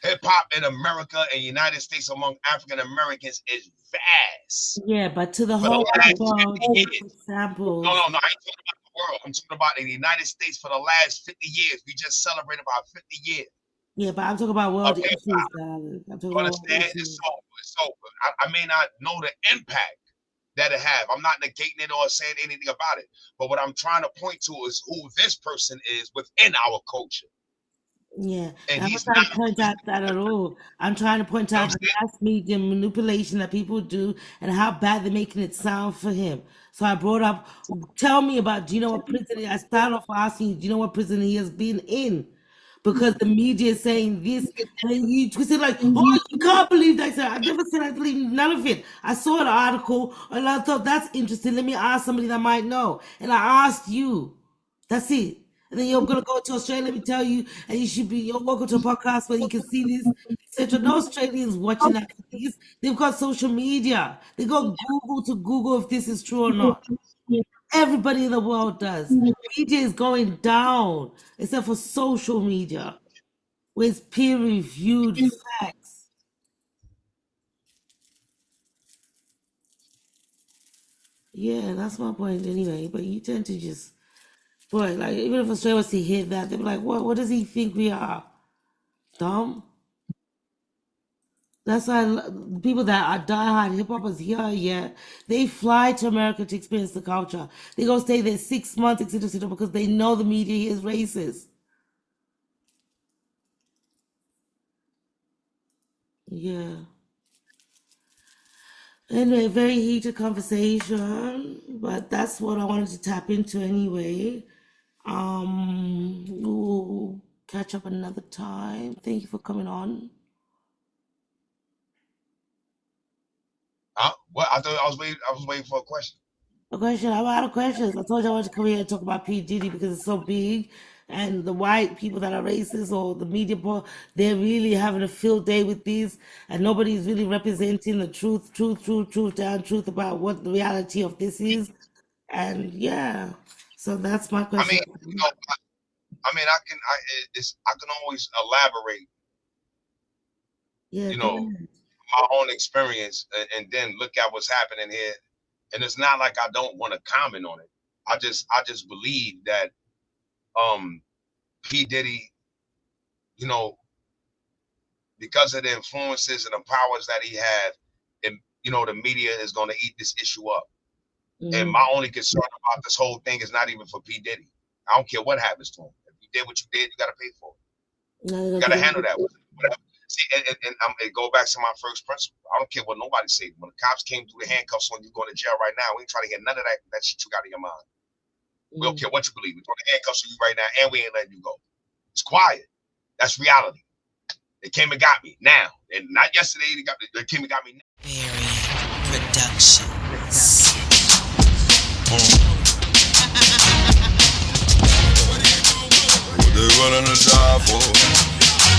Hip hop in America and United States among African Americans is vast Yeah, but to the for the whole wide last world, 50 they years. take No, samples. no, no. I ain't talking about the world. I'm talking about the United States for the last 50 years. We just celebrated about 50 years Yeah, but I'm talking about of world hip issues, hop. darling. I'm talking You about world understand? issues. It's over. I may not know the impact that it have. I'm not negating it or saying anything about it. But what I'm trying to point to is who this person is within our culture. Yeah, And and I'm not he's trying not, to point out that at all. I'm trying to point you know out what the I'm saying? mass media manipulation that people do and how bad they're making it sound for him. So I brought up, tell me about, do you know what prison? I started off asking you, do you know what prison he has been in? Because the media is saying this, and then you twisted like, oh, you can't believe that. I said, I never said I believe none of it. I saw an article and I thought that's interesting. Let me ask somebody that might know. And I asked you. That's it. And then you're gonna go to Australia, let me tell you, and you should be you're welcome to a podcast where you can see this, etc. No Australians watching that for this. They've got social media. They go Google to Google if this is true or not. Everybody in the world does. Media is going down, except for social media, where it's peer reviewed facts. Yeah, that's my point anyway. But you tend to just boy, like even if Australia was to hear that, they'd be like, what does he think we are? Dumb? That's why people that are diehard hip hoppers here, yeah, they fly to America to experience the culture. They go stay there 6 months, etc., because they know the media is racist. Yeah. Anyway, very heated conversation, but that's what I wanted to tap into anyway. We'll catch up another time. Thank you for coming on. What I thought I was waiting for a question. A question. I have a lot of questions. I told you I wanted to come here and talk about P. Diddy because it's so big. And the white people that are racist or the media, they're really having a field day with these. And nobody's really representing the truth, down truth about what the reality of this is. And yeah, so that's my I mean, question. I can always elaborate, Yeah, you go know, ahead. my own experience and then look at what's happening here. And it's not like I don't want to comment on it. I just believe that P. Diddy, you know, because of the influences and the powers that he had, and the media is going to eat this issue up. And my only concern about this whole thing is not even for P. Diddy. I don't care what happens to him. If you did what you did, you got to pay for it. You got to handle that. Whatever. See, and go back to my first principle. I don't care what nobody says. When the cops came through the handcuffs on you going to jail right now, we ain't trying to get none of that shit you got in your mind. We don't care what you believe. We're throwing the handcuffs on you right now, and we ain't letting you go. It's quiet. That's reality. They came and got me now, and not yesterday. They came and got me now. Variant Productions. What they running to die for?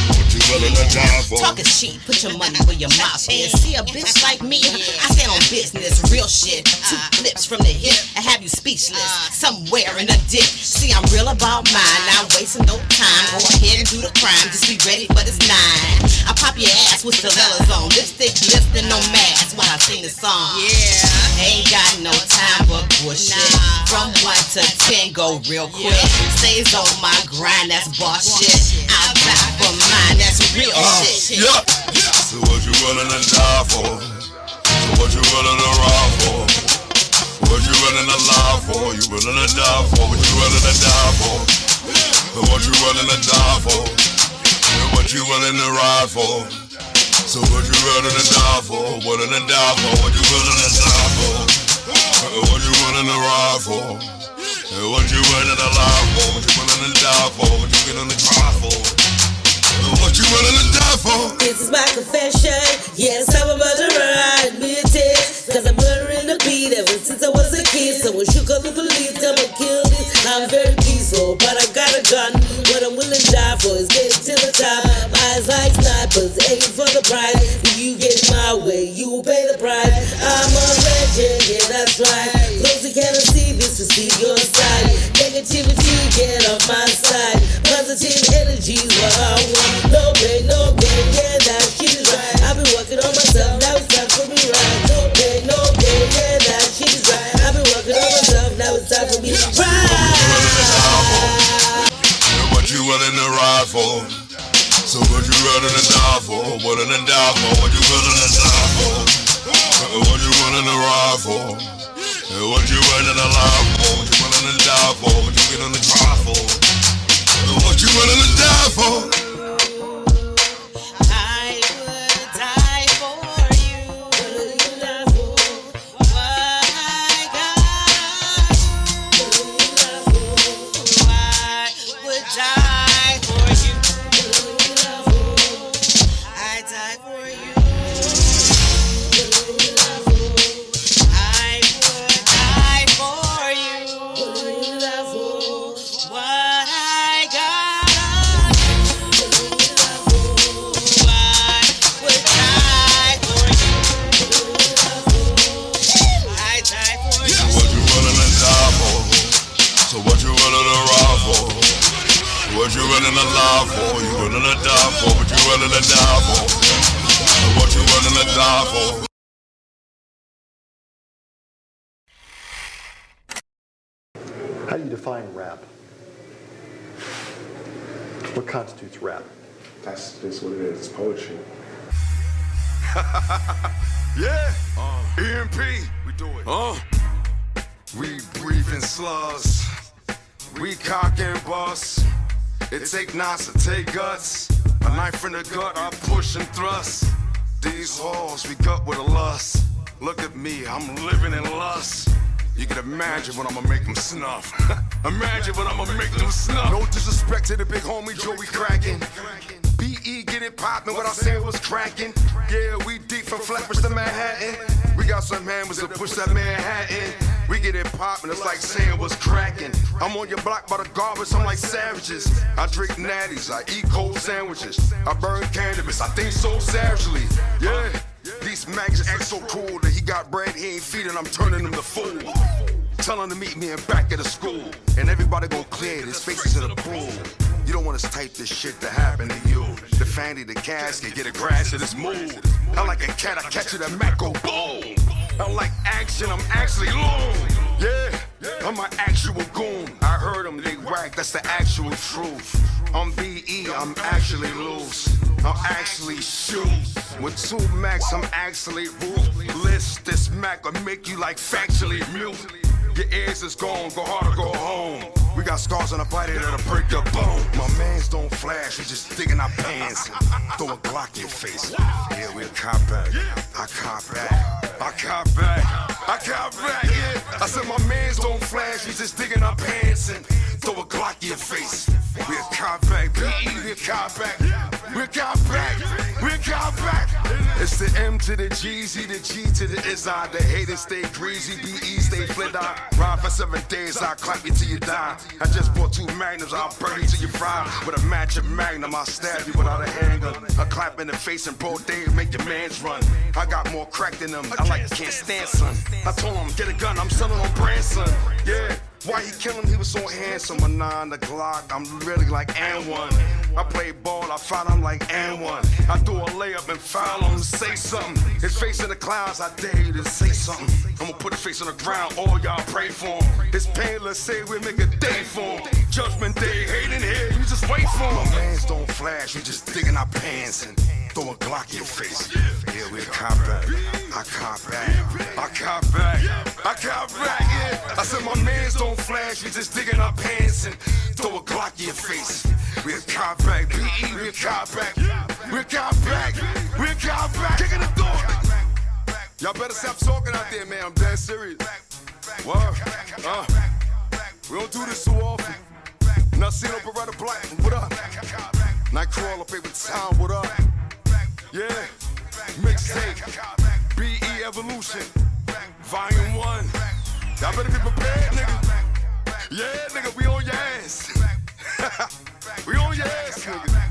What you willing to die for? Talking cheap, put your money where your mouth is. See a bitch like me, I stand on business, real shit. 2 flips from the hip, I have you speechless. Somewhere in a dip. See, I'm real about mine, not wasting no time. Go ahead and do the crime, just be ready for this 9. I pop your ass with stilettos on, lipstick glistening, no mask while I sing the song. Yeah, ain't got no time for bullshit. From 1 to 10, go real quick. Stays on my grind, that's boss shit. I'll die for mine, that's real shit. Yeah. So what you willing to die for? So what you willing to ride for? What you willing to lie for? You willing to die for? What you willing to die for? So what you willing to die for? And what you willing to ride for? So what you willing to die for? Willing to die for? What you willing to die for? What you willing to ride for? And what you willing to lie for? What you willing to die for? What you willing to cry for? What you willing to die for? This is my confession. Yes, I'm about to admit it. Cause I'm murdering the beat ever since I was a kid. So when you call the police, come and kill this. I'm very peaceful, but I got a gun. What I'm willing to die for is getting to the top. Eyes like snipers, aim for the prize. If you get my way, you will pay the price. I'm a legend, yeah, that's right. Those who cannot see this will see your side. Negativity, get off my side. Positive energy is what I want. No pain, yeah, that shit is right. I've been working on myself, now it's time for me right. No pain, yeah, that shit is right. I've been working on myself, now it's time for me right. What you willing to ride for? So what you willing to die for? Willing to die for? What you willing to die for? What you willing to ride for? What you willing to lie for? What you willing to die for? What you willing to cry for? What you willing to die for? What you willing to lie for? You willing to die for? What you willing to die for? What you willing to die for? How do you define rap? What constitutes rap? That's what it is. It's poetry. Yeah. EMP. We do it. We breathing slugs. We cock and bust. It take knots to take guts. A knife in the gut, I push and thrust. These halls we gut with a lust. Look at me, I'm living in lust. You can imagine when I'ma make them snuff. Imagine when I'ma make them snuff. No disrespect to the big homie Joey cracking. BE get it poppin', what I said was cracking. Yeah, we deep from Flatbush to Manhattan. We got some hammers that push that Manhattan. We get it poppin', it's like saying what's cracking. I'm on your block by the garbage, I'm like savages. I drink natties, I eat cold sandwiches. I burn cannabis, I think so savagely. Yeah, these maggots act so cool that he got bread, he ain't feeding, I'm turning him to fool. Tell him to meet me in back of the school. And everybody gon' clear his faces in the pool. You don't want us type this shit to happen to you. The fanny, the casket, get a grass to this move. I like a cat, I catch it, a Mac go boom. I like action, I'm actually long. Yeah, I'm an actual goon. I heard them, they whack, that's the actual truth. I'm BE, I'm actually loose. I'm actually shoot. With 2 Max, I'm actually ruthless. This Mac will make you like factually mute. Your ears is gone, go hard or go home. We got scars on our body that'll break your bone. My mans don't flash, we just dig in our pants and throw a Glock in your face. Yeah, we a cop back. I cop back. I cop back. I cop back, yeah. I said my mans don't flash, we just dig in our pants and throw a Glock in your face. We a cop back. BE, we a cop back. We a cop back. We a cop back. It's the M to the GZ, the G to the IZI. The haters stay greasy, BE stay flit out. Ride for 7 days, I'll clap you till you die. I just bought 2 magnums, I'll burn you till you fry. With a matching magnum, I'll stab you without a handgun. A clap in the face and both days make your mans run. I got more crack than them, I like can't stand son. I told him, get a gun, I'm selling on brand son. Yeah, why he kill him, he was so handsome. A 9, the Glock, I'm really like N1. I play ball, I foul him like N1. I do a layup and foul him, say something. His face in the clouds, I dare you to say something. I'ma put his face on the ground, all y'all pray for him. It's painless, say we make a day for him. Judgment day, hating here, you just wait for him. My mans don't flash, we just dig in our pants and throw a Glock in your face. Yeah, we a cop back. I cop back. I cop back. I cop back, yeah. I said my mans don't flash, we just dig in our pants and throw a Glock in your face. We a cop back. BE, we a cop back. We a cop back. We a cop back. Kicking the door. Y'all better stop talking out there, man. I'm dead serious. Word. We don't do this too often. Nacino Beretta Black, what up? Nightcrawler, paper town, what up? Yeah, mixtape, BE Evolution, Volume 1. Y'all better be prepared, nigga. Yeah, nigga, we on your ass. We on your ass, nigga.